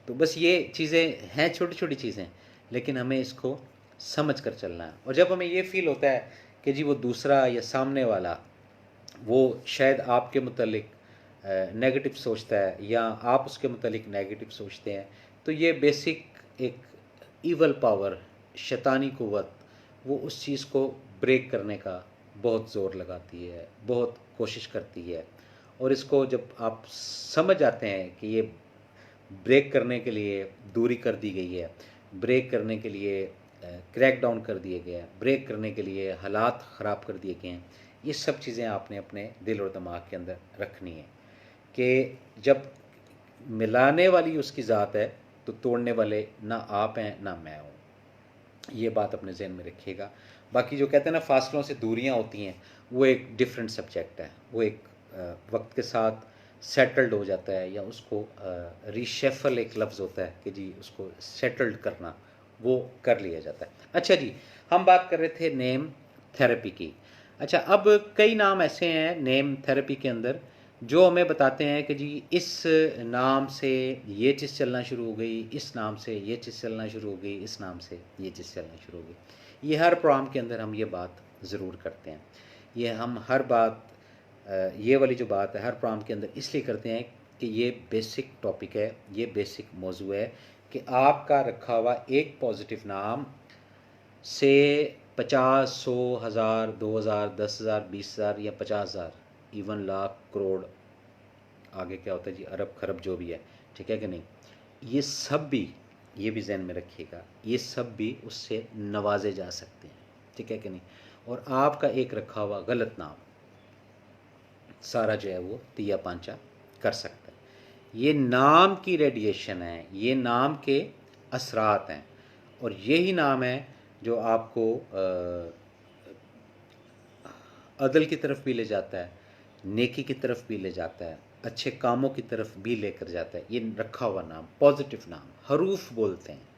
तो बस ये चीज़ें हैं, छोटी छोटी चीज़ें, लेकिन हमें इसको समझ कर चलना है। और जब हमें ये फ़ील होता है कि जी वो दूसरा या सामने वाला वो शायद आपके मुतल्लिक नेगेटिव सोचता है या आप उसके मुतालिक नेगेटिव सोचते हैं, तो ये बेसिक एक ईवल पावर, शैतानी क़ुव्वत, वो उस चीज़ को ब्रेक करने का बहुत ज़ोर लगाती है, बहुत कोशिश करती है। और इसको जब आप समझ जाते हैं कि ये ब्रेक करने के लिए दूरी कर दी गई है, ब्रेक करने के लिए क्रैक डाउन कर दिए गए हैं, ब्रेक करने के लिए हालात ख़राब कर दिए गए हैं, ये सब चीज़ें आपने अपने दिल और दिमाग के अंदर रखनी है कि जब मिलाने वाली उसकी ज़ात है तो तोड़ने वाले ना आप हैं ना मैं हूँ। ये बात अपने जहन में रखिएगा। बाकी जो कहते हैं ना फासलों से दूरियां होती हैं, वो एक डिफरेंट सब्जेक्ट है, वो एक वक्त के साथ सेटल्ड हो जाता है, या उसको रीशेफल एक लफ्ज़ होता है कि जी उसको सेटल्ड करना, वो कर लिया जाता है। अच्छा जी, हम बात कर रहे थे नेम थेरेपी की। अच्छा, अब कई नाम ऐसे हैं नेम थेरेपी के अंदर जो हमें बताते हैं कि जी इस नाम से ये चीज़ चलना शुरू हो गई, इस नाम से ये चीज़ चलना शुरू हो गई, इस नाम से ये चीज़ चलना शुरू हो गई। ये हर प्रोग्राम के अंदर हम ये बात ज़रूर करते हैं। ये हम हर बात ये वाली जो बात है हर प्रोग्राम के अंदर इसलिए करते हैं कि ये बेसिक टॉपिक है, ये बेसिक मौजू है कि आपका रखा हुआ एक पॉजिटिव नाम से 50, 100, 1000, 2000, 10,000, 20,000 या 50,000, इवन लाख, करोड़, आगे क्या होता है जी, अरब खरब जो भी है, ठीक है कि नहीं, ये सब भी, ये भी जहन में रखिएगा, ये सब भी उससे नवाजे जा सकते हैं, ठीक है कि नहीं। और आपका एक रखा हुआ गलत नाम सारा जो है वो तिया पांचा कर सकता है। ये नाम की रेडिएशन है, ये नाम के असरात हैं, और यही नाम है जो आपको अदल की तरफ भी ले जाता है, नेकी की तरफ भी ले जाता है, अच्छे कामों की तरफ भी लेकर जाता है। ये रखा हुआ नाम, पॉजिटिव नाम, हरूफ बोलते हैं।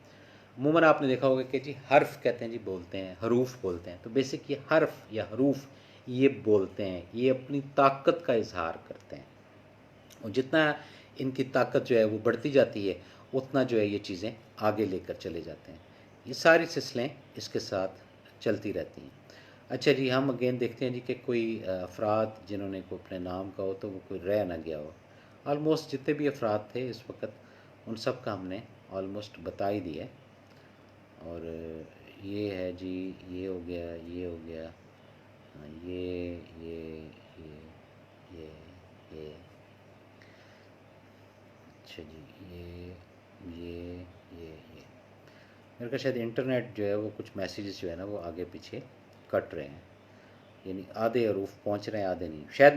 अमूमन आपने देखा होगा कि जी हर्फ कहते हैं जी, बोलते हैं, हरूफ बोलते हैं। तो बेसिक ये हर्फ या हरूफ ये बोलते हैं, ये अपनी ताकत का इजहार करते हैं, और जितना इनकी ताकत जो है वो बढ़ती जाती है, उतना जो है ये चीज़ें आगे लेकर चले जाते हैं। ये सारी सिलसिलें इसके साथ चलती रहती हैं। अच्छा जी, हम अगेन देखते हैं जी कि कोई अफराद जिन्होंने को अपने नाम का हो तो वो कोई रह ना गया हो। ऑलमोस्ट जितने भी अफराद थे इस वक्त, उन सब का हमने ऑलमोस्ट बता ही दिया। और ये है जी, ये हो गया, ये हो गया, ये ये अच्छा जी, ये मेरे का शायद इंटरनेट जो है वो कुछ मैसेजेस जो है ना वो आगे पीछे कट रहे हैं, यानी आधे हरूफ पहुंच रहे हैं, आधे नहीं, शायद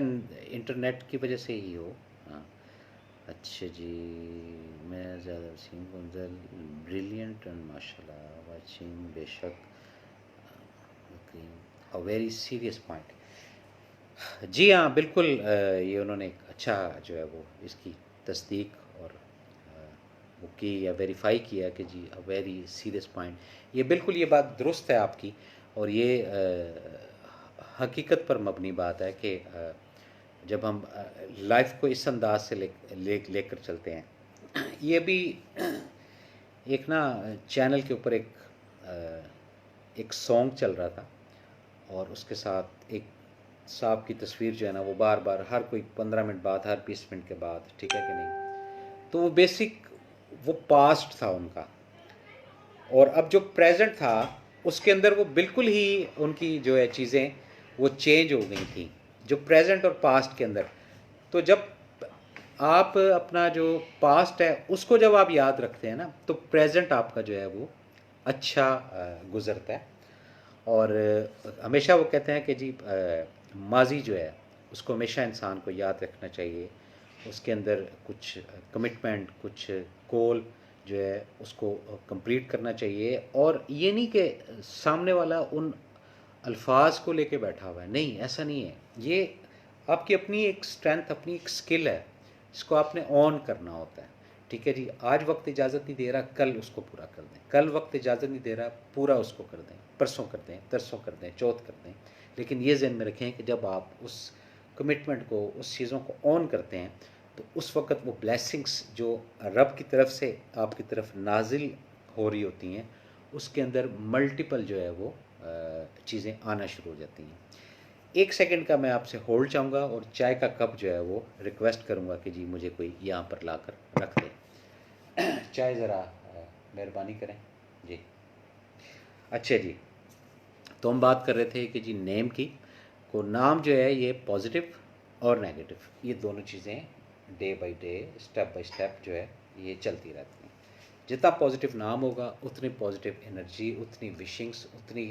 इंटरनेट की वजह से ही हो। हाँ, अच्छा जी, मैं ज़्यादा वसीम ब्रिलियंट एंड माशाल्लाह वाचिंग, बेशक, अ वेरी सीरियस पॉइंट। जी हाँ, बिल्कुल, ये उन्होंने एक अच्छा जो है वो इसकी तस्दीक और वो की या वेरीफाई किया कि जी अ वेरी सीरियस पॉइंट। ये बिल्कुल, ये बात दुरुस्त है आपकी, और ये हकीकत पर मबनी बात है कि जब हम लाइफ को इस अंदाज से लेकर चलते हैं। ये भी एक ना चैनल के ऊपर एक सॉन्ग चल रहा था, और उसके साथ एक साहब की तस्वीर जो है ना वो बार बार हर कोई 15 मिनट बाद, हर 20 मिनट के बाद, ठीक है कि नहीं। तो वो बेसिक वो पास्ट था उनका, और अब जो प्रेजेंट था उसके अंदर वो बिल्कुल ही उनकी जो है चीज़ें वो चेंज हो गई थी, जो प्रेजेंट और पास्ट के अंदर। तो जब आप अपना जो पास्ट है उसको जब आप याद रखते हैं ना, तो प्रेजेंट आपका जो है वो अच्छा गुज़रता है। और हमेशा वो कहते हैं कि जी माजी जो है उसको हमेशा इंसान को याद रखना चाहिए, उसके अंदर कुछ कमिटमेंट, कुछ गोल जो है उसको कंप्लीट करना चाहिए। और ये नहीं कि सामने वाला उन अल्फाज को लेके बैठा हुआ है, नहीं, ऐसा नहीं है। ये आपकी अपनी एक स्ट्रेंथ, अपनी एक स्किल है, इसको आपने ऑन करना होता है, ठीक है जी। आज वक्त इजाज़त नहीं दे रहा, कल उसको पूरा कर दें, कल वक्त इजाज़त नहीं दे रहा, पूरा उसको कर दें, परसों कर दें, तरसों कर दें, चौथ कर दें। लेकिन ये ज़हन में रखें कि जब आप उस कमिटमेंट को, उस चीज़ों को ऑन करते हैं, तो उस वक्त वो ब्लेसिंग्स जो रब की तरफ से आपकी तरफ नाजिल हो रही होती हैं, उसके अंदर मल्टीपल जो है वो चीज़ें आना शुरू हो जाती हैं। 1 सेकंड का मैं आपसे होल्ड चाहूँगा और चाय का कप जो है वो रिक्वेस्ट करूँगा कि जी मुझे कोई यहाँ पर लाकर रख दे। चाय ज़रा मेहरबानी करें जी। अच्छा जी, तो हम बात कर रहे थे कि जी नेम की को नाम जो है ये पॉजिटिव और नेगेटिव ये दोनों चीज़ें day by day step by step जो है ये चलती रहती हैं। जितना पॉजिटिव नाम होगा उतनी पॉजिटिव एनर्जी, उतनी विशिंग्स, उतनी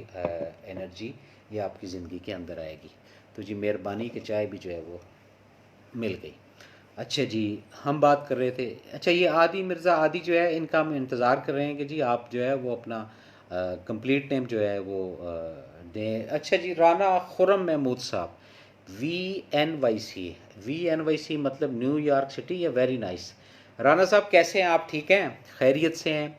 एनर्जी ये आपकी ज़िंदगी के अंदर आएगी। तो जी मेहरबानी की चाय भी जो है वो मिल गई। अच्छा जी, हम बात कर रहे थे, अच्छा ये आदि मिर्ज़ा आदि जो है इनका हम इंतज़ार कर रहे हैं कि जी आप जो है वो अपना कंप्लीट नेम जो है वो दें। अच्छा जी, राना खुर्रम महमूद साहब, VNYC, VNYC मतलब न्यूयॉर्क सिटी या वेरी नाइस। राना साहब कैसे हैं आप, ठीक हैं, खैरियत से हैं?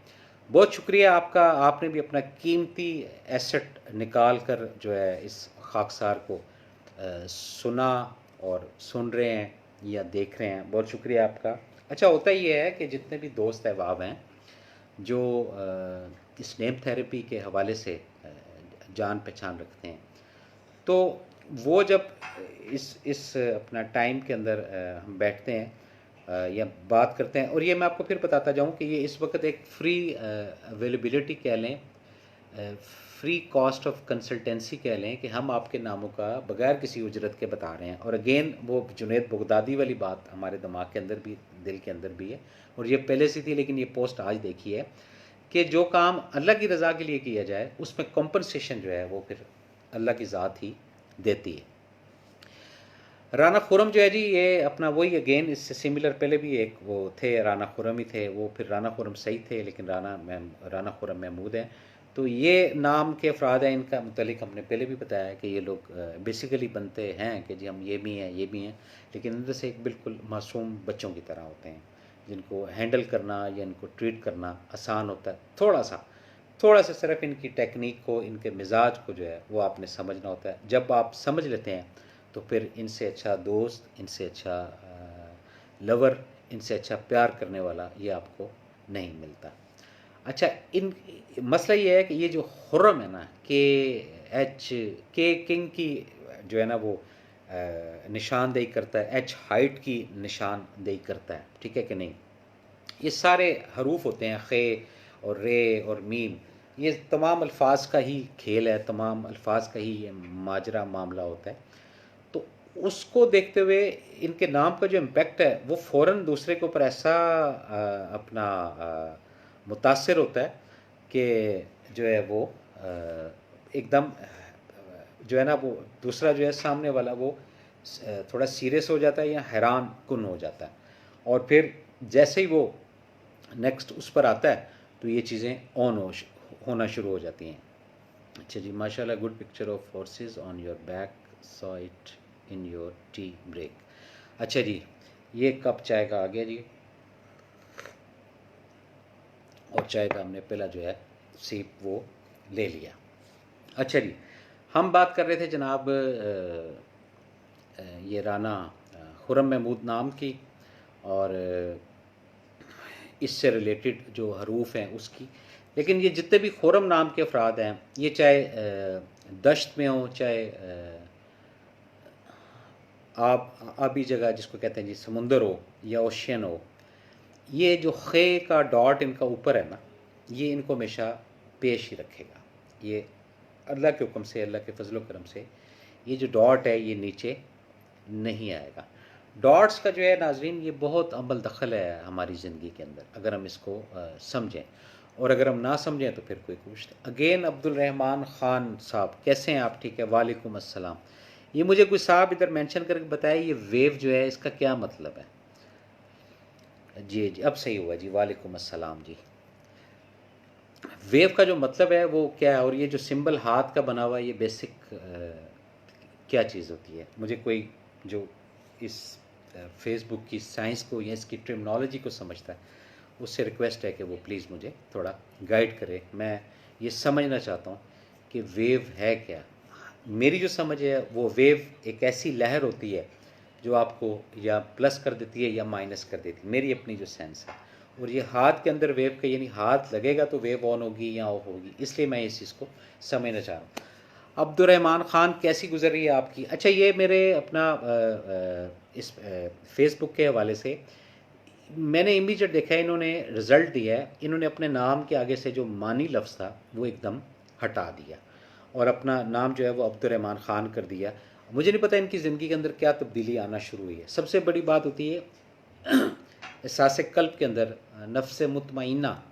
बहुत शुक्रिया आपका, आपने भी अपना कीमती एसेट निकाल कर जो है इस खाकसार को सुना और सुन रहे हैं या देख रहे हैं, बहुत शुक्रिया आपका। अच्छा, होता ये है कि जितने भी दोस्त अहबाब हैं जो इस नेम थेरेपी के हवाले से जान पहचान रखते हैं, तो वो जब इस अपना टाइम के अंदर हम बैठते हैं या बात करते हैं, और ये मैं आपको फिर बताता जाऊं कि ये इस वक्त एक फ्री अवेलेबिलिटी कह लें, फ्री कॉस्ट ऑफ कंसल्टेंसी कह लें कि हम आपके नामों का बगैर किसी उजरत के बता रहे हैं। और अगेन वो जुनैद बगदादी वाली बात हमारे दिमाग के अंदर भी, दिल के अंदर भी है, और ये पहले से थी लेकिन ये पोस्ट आज देखी है कि जो काम अल्लाह की रज़ा के लिए किया जाए उसमें कॉम्पनसेशन जो है वो फिर अल्लाह की ज़ात ही देती है। राना खुर्रम जो है जी ये अपना वही अगेन इससे सिमिलर, पहले भी एक वो थे राना खुर्रम ही थे, वो फिर राना खुर्रम सही थे लेकिन राना खुर्रम महमूद हैं। तो ये नाम के अफराद हैं, इनका मुतलिक हमने पहले भी बताया कि ये लोग बेसिकली बनते हैं कि जी हम ये भी हैं ये भी हैं, लेकिन इनमें से एक बिल्कुल मासूम बच्चों की तरह होते हैं जिनको हैंडल करना या इनको ट्रीट करना आसान होता है। थोड़ा सा सिर्फ इनकी टेक्निक को, इनके मिजाज को जो है वो आपने समझना होता है। जब आप समझ लेते हैं तो फिर इनसे अच्छा दोस्त, इनसे अच्छा लवर, इनसे अच्छा प्यार करने वाला ये आपको नहीं मिलता। अच्छा, इन मसला ये है कि ये जो खुर्रम है ना, KH, के किंग की जो है ना वो निशानदेही करता है, H हाइट की निशानदेही करता है, ठीक है कि नहीं। ये सारे हरूफ होते हैं, खे और रे और मीम, ये तमाम अल्फाज का ही खेल है, तमाम अल्फाज का ही ये माजरा मामला होता है। तो उसको देखते हुए इनके नाम का जो इम्पेक्ट है वो फ़ौरन दूसरे के ऊपर ऐसा अपना मुतासिर होता है कि जो है वो एकदम जो है ना वो दूसरा जो है सामने वाला वो थोड़ा सीरियस हो जाता है या हैरान कुन हो जाता है, और फिर जैसे ही वो नेक्स्ट उस पर आता है तो ये चीज़ें होना शुरू हो जाती हैं। अच्छा जी, माशाल्लाह, good picture of horses on your back, saw it in your tea break. अच्छा जी, ये कप चाय का आ गया जी, और चाय का हमने पहला जो है सीप वो ले लिया। अच्छा जी, हम बात कर रहे थे जनाब ये राना खुर्रम महमूद नाम की और इससे रिलेटेड जो हरूफ हैं उसकी, लेकिन ये जितने भी खुर्रम नाम के अफराद हैं, ये चाहे दश्त में हो, चाहे आबी जगह जिसको कहते हैं जी समुंदर हो या ओशियन हो, ये जो खे का डॉट इनका ऊपर है ना, ये इनको हमेशा पेश ही रखेगा। ये अल्लाह के हुक्म से, अल्लाह के फजल करम से ये जो डॉट है ये नीचे नहीं आएगा। डॉट्स का जो है नाजरीन ये बहुत अमल दखल है हमारी ज़िंदगी के अंदर, अगर हम इसको समझें, और अगर हम ना समझें तो फिर कोई पूछते। अगेन अब्दुल रहमान ख़ान साहब, कैसे हैं आप, ठीक है, वालेकुम अस्सलाम। ये मुझे कोई साहब इधर मेंशन करके बताया ये वेव जो है इसका क्या मतलब है। जी जी, अब सही हुआ जी, वालेकुम अस्सलाम जी। वेव का जो मतलब है वो क्या है, और ये जो सिंबल हाथ का बना हुआ है ये बेसिक क्या चीज़ होती है। मुझे कोई जो इस फेसबुक की साइंस को या इसकी टर्मिनोलॉजी को समझता है उससे रिक्वेस्ट है कि वो प्लीज़ मुझे थोड़ा गाइड करे। मैं ये समझना चाहता हूँ कि वेव है क्या। मेरी जो समझ है वो वेव एक ऐसी लहर होती है जो आपको या प्लस कर देती है या माइनस कर देती है, मेरी अपनी जो सेंस है। और ये हाथ के अंदर वेव का, यानी हाथ लगेगा तो वेव ऑन होगी या ऑफ होगी, इसलिए मैं इस चीज़ को समझना चाह रहा हूँ। अब्दुर्रहमान ख़ान कैसी गुजर रही है आपकी? अच्छा, ये मेरे अपना इस फेसबुक के हवाले से मैंने इमीडिएट देखा है, इन्होंने रिज़ल्ट दिया है, इन्होंने अपने नाम के आगे से जो मानी लफ्ज़ था वो एकदम हटा दिया और अपना नाम जो है वो अब्दुर्रहमान ख़ान कर दिया। मुझे नहीं पता इनकी ज़िंदगी के अंदर क्या तब्दीली आना शुरू हुई है। सबसे बड़ी बात होती है एहसास कल्ब के अंदर, नफ्स मुतमइन्ना,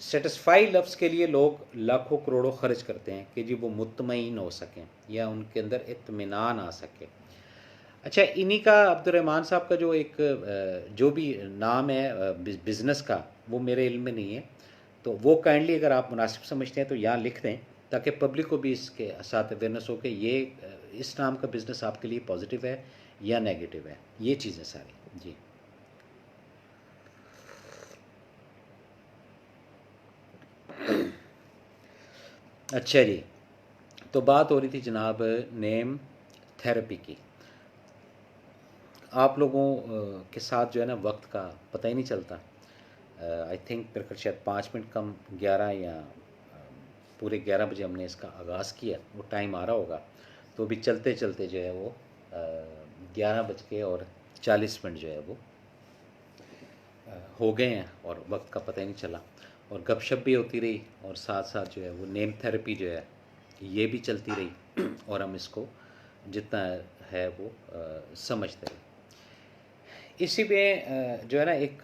सेटिस्फाई लफ्ज़ के लिए लोग लाखों करोड़ों खर्च करते हैं कि जी वो मुतमईन हो सकें या उनके अंदर इत्मीनान आ सके। अच्छा, इन्हीं का अब्दुर्रहमान साहब का जो एक जो भी नाम है बिज़नेस का, वो मेरे इल्म में नहीं है, तो वो काइंडली अगर आप मुनासिब समझते हैं तो यहाँ लिख दें ताकि पब्लिक को भी इसके साथ अवेयरनेस हो कि ये इस नाम का बिज़नेस आपके लिए पॉजिटिव है या नेगेटिव है, ये चीज़ें सारी। जी अच्छा जी, तो बात हो रही थी जनाब नेम थेरेपी की। आप लोगों के साथ जो है ना वक्त का पता ही नहीं चलता। आई थिंक मेरे ख्याल शायद 5 मिनट कम 11 या पूरे 11 बजे हमने इसका आगाज़ किया, वो टाइम आ रहा होगा, तो अभी चलते चलते जो है वो 11 बज के और 40 मिनट जो है वो हो गए हैं और वक्त का पता ही नहीं चला। और गपशप भी होती रही और साथ साथ जो है वो नेम थेरेपी जो है ये भी चलती रही और हम इसको जितना है वो समझते रहे। इसी में जो है ना एक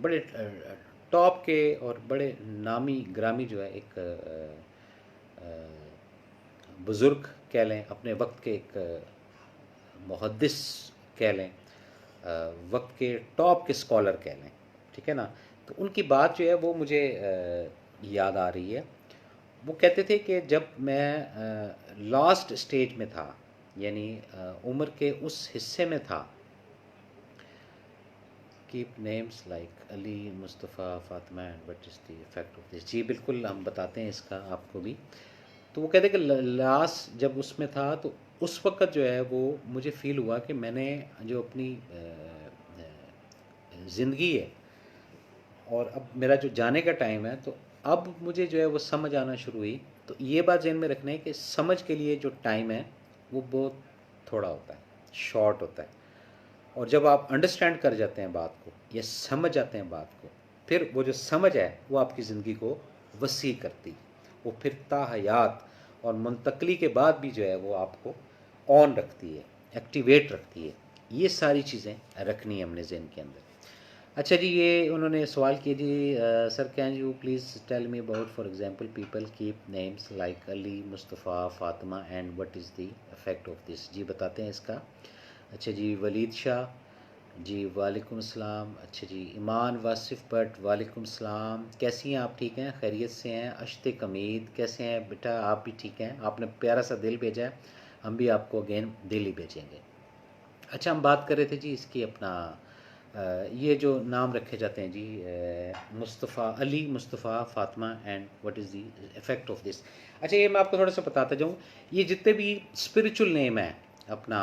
बड़े टॉप के और बड़े नामी ग्रामी जो है एक बुज़ुर्ग कह लें, अपने वक्त के एक मुहद्दिस कह लें, वक्त के टॉप के स्कॉलर कह लें, ठीक है ना। तो उनकी बात जो है वो मुझे याद आ रही है। वो कहते थे कि जब मैं लास्ट स्टेज में था, यानी उम्र के उस हिस्से में था, keep names like Ali, Mustafa, Fatima and what is the effect of this. जी बिल्कुल, हम बताते हैं इसका आपको भी। तो वो कहते कि लास्ट जब उसमें था तो उस वक़्त जो है वो मुझे फ़ील हुआ कि मैंने जो अपनी ज़िंदगी है और अब मेरा जो जाने का टाइम है, तो अब मुझे जो है वो समझ आना शुरू हुई। तो ये बात ज़हन में रखना है कि समझ के लिए जो टाइम है वो बहुत थोड़ा होता है, शॉर्ट होता है। और जब आप अंडरस्टैंड कर जाते हैं बात को या समझ जाते हैं बात को, फिर वो जो समझ है वो आपकी ज़िंदगी को वसी करती, वो फिर ताहयात और मुंतकली के बाद भी जो है वो आपको ऑन रखती है, एक्टिवेट रखती है। ये सारी चीज़ें रखनी है हमने ज़हन के अंदर। अच्छा जी, ये उन्होंने सवाल किया जी, sir can you please tell me about for example people keep names like Ali, Mustafa, Fatima and what is the effect of this. जी बताते हैं इसका। अच्छा जी, वलीद शाह जी वालेकुम अस्सलाम। अच्छा जी, ईमान वासिफ़ भट्ट वालेकुम अस्सलाम। कैसी हैं आप? ठीक हैं, खैरियत से हैं? अश्तिक अमीद कैसे हैं बेटा? आप भी ठीक हैं? आपने प्यारा सा दिल भेजा है, हम भी आपको अगेन दिल ही भेजेंगे। अच्छा, हम बात कर रहे थे जी इसकी अपना ये जो नाम रखे जाते हैं जी, Mustafa, Ali, Mustafa, Fatima and what is the effect of this. अच्छा, ये मैं आपको थोड़ा सा बताता जाऊँ। ये जितने भी स्पिरिचुअल नेम हैं अपना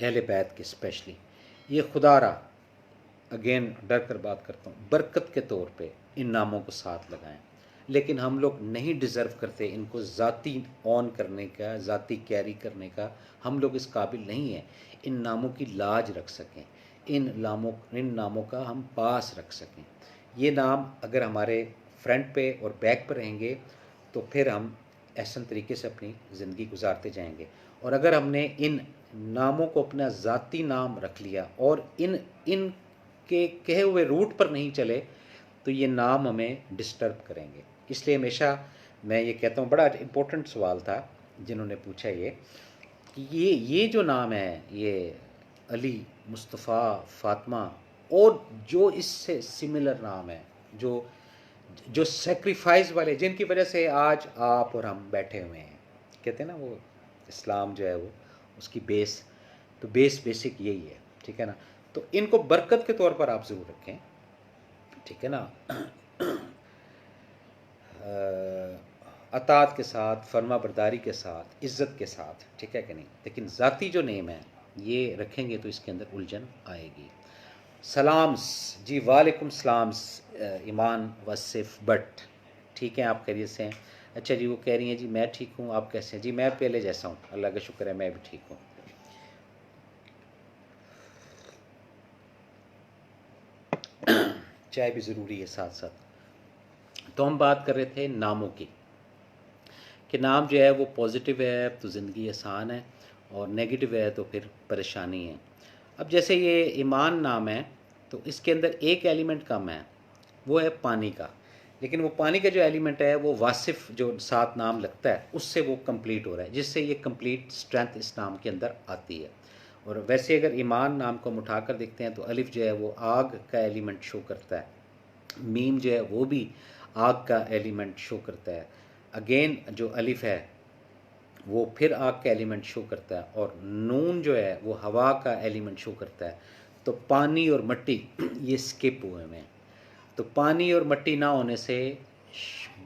अहले बैत के, स्पेशली ये खुदारा, अगेन डर कर बात करता हूँ, बरकत के तौर पे इन नामों को साथ लगाएं, लेकिन हम लोग नहीं डिज़र्व करते इनको ज़ाती ऑन करने का, ज़ाती कैरी करने का। हम लोग इस काबिल नहीं हैं इन नामों की लाज रख सकें, इन नामों का हम पास रख सकें। ये नाम अगर हमारे फ्रंट पे और बैक पर रहेंगे तो फिर हम एहसन तरीके से अपनी ज़िंदगी गुजारते जाएंगे। और अगर हमने इन नामों को अपना ज़ाती नाम रख लिया और इन के कहे हुए रूट पर नहीं चले तो ये नाम हमें डिस्टर्ब करेंगे। इसलिए हमेशा मैं ये कहता हूँ, बड़ा इम्पोर्टेंट सवाल था जिन्होंने पूछा ये, कि ये जो नाम है, ये अली, मुस्तफ़ा, फ़ातिमा और जो इससे सिमिलर नाम है, जो जो सेक्रीफाइस वाले, जिनकी वजह से आज आप और हम बैठे हुए हैं, कहते हैं ना वो इस्लाम जो है वो उसकी बेस, तो बेसिक यही है, ठीक है ना। तो इनको बरकत के तौर पर आप ज़रूर रखें, ठीक है ना, अतात के साथ, फर्मा बरदारी के साथ, इज़्ज़त के साथ, ठीक है कि नहीं। लेकिन ज़ाती जो नेम है ये रखेंगे तो इसके अंदर उलझन आएगी। सलाम्स जी वालेकुम सलाम्स। ईमान वसिफ बट, ठीक है, आप खैरियत से हैं? अच्छा जी, वो कह रही हैं जी मैं ठीक हूँ, आप कैसे हैं? जी मैं पहले जैसा हूँ, अल्लाह का शुक्र है, मैं भी ठीक हूँ। चाय भी ज़रूरी है साथ साथ। तो हम बात कर रहे थे नामों की, कि नाम जो है वो पॉजिटिव है तो ज़िंदगी आसान है, और नेगेटिव है तो फिर परेशानी है। अब जैसे ये ईमान नाम है, तो इसके अंदर एक एलिमेंट कम है, वो है पानी का। लेकिन वो पानी का जो एलिमेंट है वो वासिफ जो साथ नाम लगता है उससे वो कंप्लीट हो रहा है, जिससे ये कंप्लीट स्ट्रेंथ इस नाम के अंदर आती है। और वैसे अगर ईमान नाम को हम उठाकर देखते हैं तो अलिफ जो है वो आग का एलिमेंट शो करता है, मीम जो है वो भी आग का एलिमेंट शो करता है, अगेन जो अलिफ है वो फिर आग का एलिमेंट शो करता है, और नून जो है वो हवा का एलिमेंट शो करता है। तो पानी और मट्टी ये स्किप हुए हैं। तो पानी और मट्टी ना होने से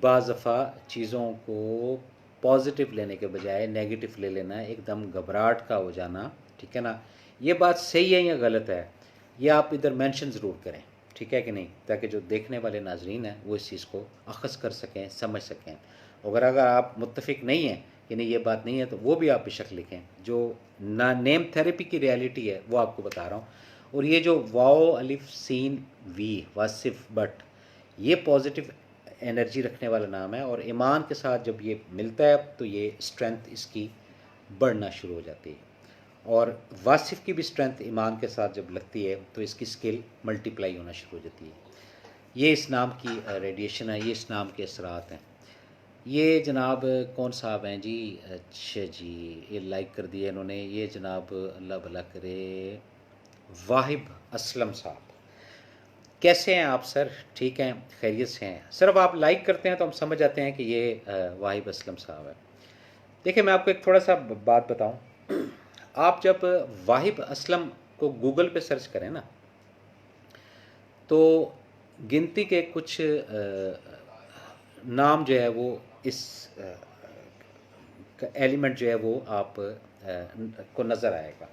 बाज़ दफ़ा चीज़ों को पॉजिटिव लेने के बजाय नेगेटिव ले लेना, एकदम घबराहट का हो जाना, ठीक है ना। ये बात सही है या गलत है, ये आप इधर मेंशन ज़रूर करें, ठीक है कि नहीं, ताकि जो देखने वाले नाजरीन हैं वो इस चीज़ को अखज़ कर सकें, समझ सकें। अगर आप मुत्तफ़िक नहीं हैं कि नहीं ये बात नहीं है, तो वो भी आप बेशक लिखें। जो ना नेम थेरेपी की रियलिटी है वो आपको बता रहा हूँ। और ये जो वाओ अलिफ सीन वी वासिफ बट, ये पॉजिटिव एनर्जी रखने वाला नाम है, और ईमान के साथ जब ये मिलता है तो ये स्ट्रेंथ इसकी बढ़ना शुरू हो जाती है। और वासिफ की भी स्ट्रेंथ ईमान के साथ जब लगती है तो इसकी स्किल मल्टीप्लाई होना शुरू हो जाती है। ये इस नाम की रेडिएशन है, ये इस नाम के असरात हैं। ये जनाब कौन साहब हैं जी? अच्छा जी, ये लाइक कर दिया इन्होंने, ये जनाब अल्लाह भला करे, वाहिब असलम साहब। कैसे हैं आप सर? ठीक हैं, खैरियत से हैं सर? अब आप लाइक करते हैं तो हम समझ जाते हैं कि ये वाहिब असलम साहब है। देखिए मैं आपको एक थोड़ा सा बात बताऊं, आप जब वाहिब असलम को गूगल पे सर्च करें ना, तो गिनती के कुछ नाम जो है वो इस एलिमेंट जो है वो आप को नज़र आएगा।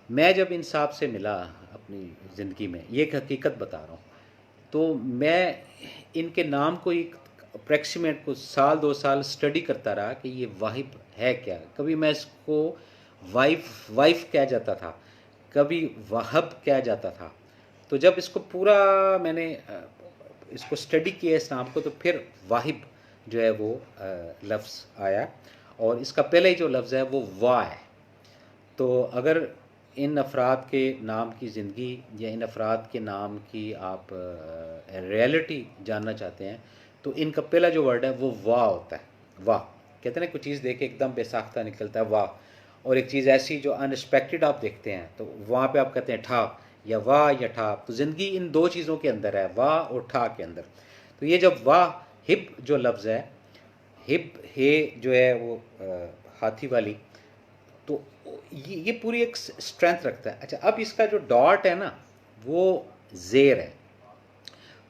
मैं जब इन साहब से मिला अपनी ज़िंदगी में, ये एक हकीकत बता रहा हूँ, तो मैं इनके नाम को एक अप्रॉक्सीमेट को साल 2 साल स्टडी करता रहा कि ये वाहिब है क्या। कभी मैं इसको वाइफ कह जाता था, कभी वाहब कह जाता था। तो जब इसको पूरा मैंने इसको स्टडी किया इस नाम को, तो फिर वाहिब जो है वो लफ्ज़ आया, और इसका पहले ही जो लफ्ज़ है वो वाह है। तो अगर इन अफराद के नाम की ज़िंदगी या इन अफराद के नाम की आप रियलिटी जानना चाहते हैं, तो इनका पहला जो वर्ड है वो वाह होता है। वाह कहते हैं ना, कुछ चीज़ देख के एकदम बेसाख्ता निकलता है वाह, और एक चीज़ ऐसी जो अनएक्सपेक्टेड आप देखते हैं तो वहाँ पे आप कहते हैं ठा, या वाह या ठा। तो ज़िंदगी इन दो चीज़ों के अंदर है, वाह और ठा के अंदर। तो ये जब वाह हिब जो लफ्ज़ है, हिब हे जो है वो हाथी वाली, तो ये पूरी एक स्ट्रेंथ रखता है। अच्छा, अब इसका जो डॉट है ना वो ज़ेर है।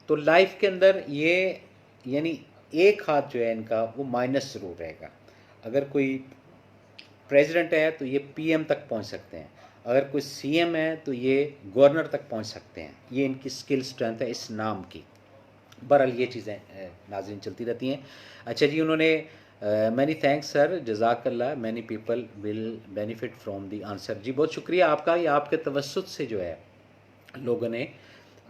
तो लाइफ के अंदर ये यानी एक हाथ जो है इनका वो माइनस ज़रूर रहेगा। अगर कोई प्रेसिडेंट है तो ये पीएम तक पहुंच सकते हैं, अगर कोई सीएम है तो ये गवर्नर तक पहुंच सकते हैं। ये इनकी स्किल स्ट्रेंथ है इस नाम की। बहरहाल ये चीज़ें नाज़रीन चलती रहती हैं। अच्छा जी, उन्होंने मैनी थैंक्स सर, जज़ाकल्लाह, many people will benefit from the answer. जी बहुत शुक्रिया आपका, ये आपके तवस्सुत से जो है लोगों ने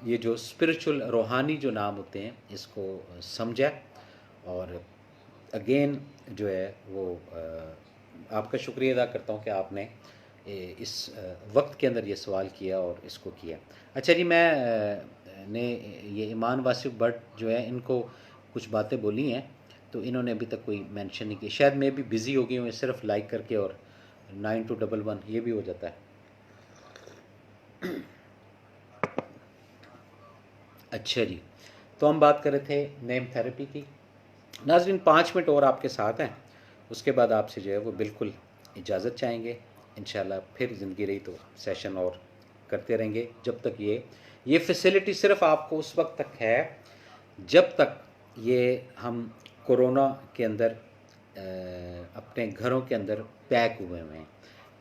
ये जो स्पिरिचुअल रूहानी जो नाम होते हैं इसको समझा। और अगेन जो है वो आपका शुक्रिया अदा करता हूँ कि आपने इस वक्त के अंदर ये सवाल किया और इसको किया। अच्छा जी, ने ये ईमान वासिफ भट्ट जो है इनको कुछ बातें बोली हैं, तो इन्होंने अभी तक कोई मेंशन नहीं की। शायद मैं भी बिज़ी हो गई हूँ सिर्फ लाइक करके, और 9211 ये भी हो जाता है। अच्छा जी, तो हम बात कर रहे थे नेम थेरेपी की। नाज़रीन 5 मिनट और आपके साथ हैं, उसके बाद आपसे जो है वो बिल्कुल इजाज़त चाहेंगे। इंशाल्लाह फिर ज़िंदगी रही तो सेशन और करते रहेंगे, जब तक ये फैसिलिटी सिर्फ आपको उस वक्त तक है जब तक ये हम कोरोना के अंदर अपने घरों के अंदर पैक हुए हुए हैं।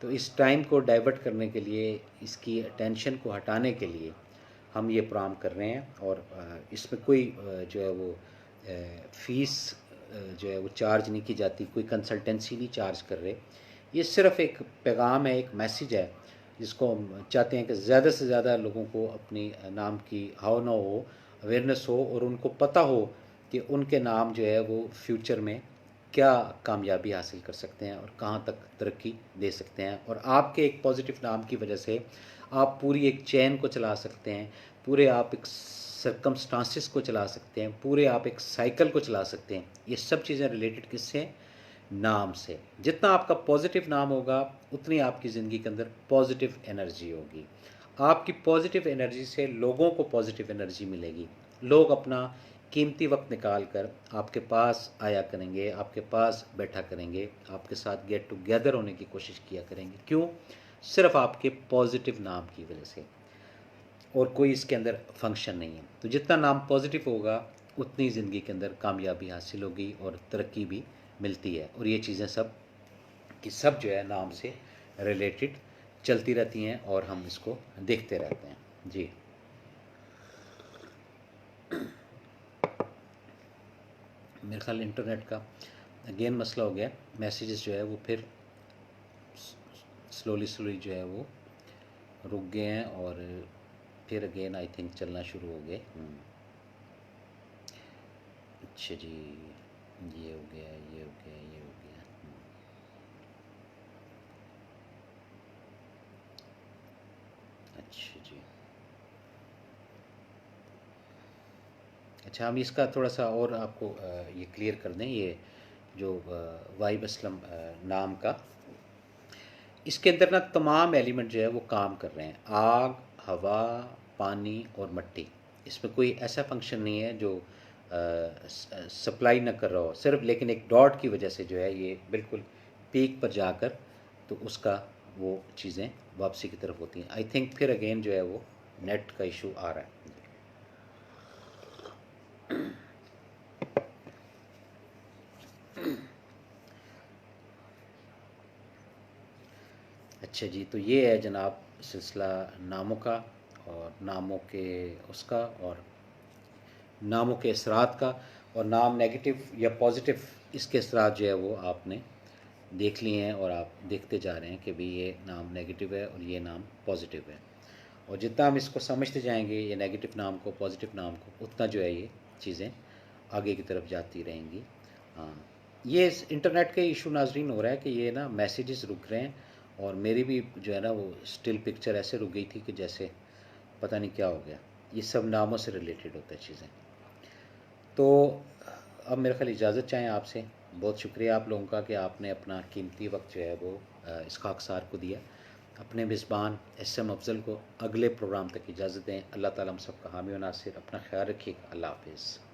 तो इस टाइम को डाइवर्ट करने के लिए, इसकी टेंशन को हटाने के लिए, हम ये प्रोग्राम कर रहे हैं और इसमें कोई जो है वो फ़ीस जो है वो चार्ज नहीं की जाती, कोई कंसल्टेंसी नहीं चार्ज कर रहे। ये सिर्फ़ एक पैगाम है, एक मैसेज है जिसको हम चाहते हैं कि ज़्यादा से ज़्यादा लोगों को अपनी नाम की हाव ना हो, अवेयरनेस हो और उनको पता हो कि उनके नाम जो है वो फ्यूचर में क्या कामयाबी हासिल कर सकते हैं और कहाँ तक तरक्की दे सकते हैं। और आपके एक पॉजिटिव नाम की वजह से आप पूरी एक चैन को चला सकते हैं, पूरे आप एक सर्कमस्टांसिस को चला सकते हैं, पूरे आप एक साइकिल को चला सकते हैं। ये सब चीज़ें रिलेटेड किससे? नाम से। जितना आपका पॉजिटिव नाम होगा उतनी आपकी ज़िंदगी के अंदर पॉजिटिव एनर्जी होगी। आपकी पॉजिटिव एनर्जी से लोगों को पॉजिटिव एनर्जी मिलेगी। लोग अपना कीमती वक्त निकाल कर आपके पास आया करेंगे, आपके पास बैठा करेंगे, आपके साथ गेट टुगेदर होने की कोशिश किया करेंगे। क्यों? सिर्फ आपके पॉजिटिव नाम की वजह से, और कोई इसके अंदर फंक्शन नहीं है। तो जितना नाम पॉजिटिव होगा उतनी ज़िंदगी के अंदर कामयाबी हासिल होगी और तरक्की भी मिलती है। और ये चीज़ें सब कि सब जो है नाम से रिलेटेड चलती रहती हैं और हम इसको देखते रहते हैं। जी, मेरे ख्याल इंटरनेट का अगेन मसला हो गया। मैसेजेस जो है वो फिर स्लोली जो है वो रुक गए हैं और फिर अगेन आई थिंक चलना शुरू हो गए। अच्छा जी, ये हो गया, ये हो गया, ये हो गया। अच्छा जी, अच्छा हम इसका थोड़ा सा और आपको ये क्लियर कर दें। ये जो वाइब असलम नाम का, इसके अंदर ना तमाम एलिमेंट जो है वो काम कर रहे हैं। आग, हवा, पानी और मिट्टी। इसमें कोई ऐसा फंक्शन नहीं है जो सप्लाई ना कर रहा हो सिर्फ, लेकिन एक डॉट की वजह से जो है ये बिल्कुल पीक पर जाकर तो उसका वो चीज़ें वापसी की तरफ होती हैं। आई थिंक फिर अगेन जो है वो नेट का इशू आ रहा है। अच्छा जी, तो ये है जनाब सिलसिला नामों का और नामों के उसका और नामों के असरात का। और नाम नेगेटिव या पॉजिटिव, इसके असरात जो है वो आपने देख लिए हैं और आप देखते जा रहे हैं कि भाई ये नाम नेगेटिव है और ये नाम पॉजिटिव है। और जितना हम इसको समझते जाएंगे ये नेगेटिव नाम को, पॉजिटिव नाम को, उतना जो है ये चीज़ें आगे की तरफ जाती रहेंगी। हाँ, ये इस इंटरनेट के इशू नाजरीन हो रहा है कि ये ना मैसेजेस रुक रहे हैं और मेरी भी जो है ना वो स्टिल पिक्चर ऐसे रुक गई थी कि जैसे पता नहीं क्या हो गया। ये सब नामों से रिलेटेड होता है चीज़ें। तो अब मेरे ख्याल इजाज़त चाहें आपसे। बहुत शुक्रिया आप लोगों का कि आपने अपना कीमती वक्त जो है वो इस खाकसार को दिया। अपने मेज़बान SM अफजल को अगले प्रोग्राम तक इजाज़त दें। अल्लाह ताला हम सब का हामी व नासिर। अपना ख्याल रखिएगा। अल्लाह हाफिज़।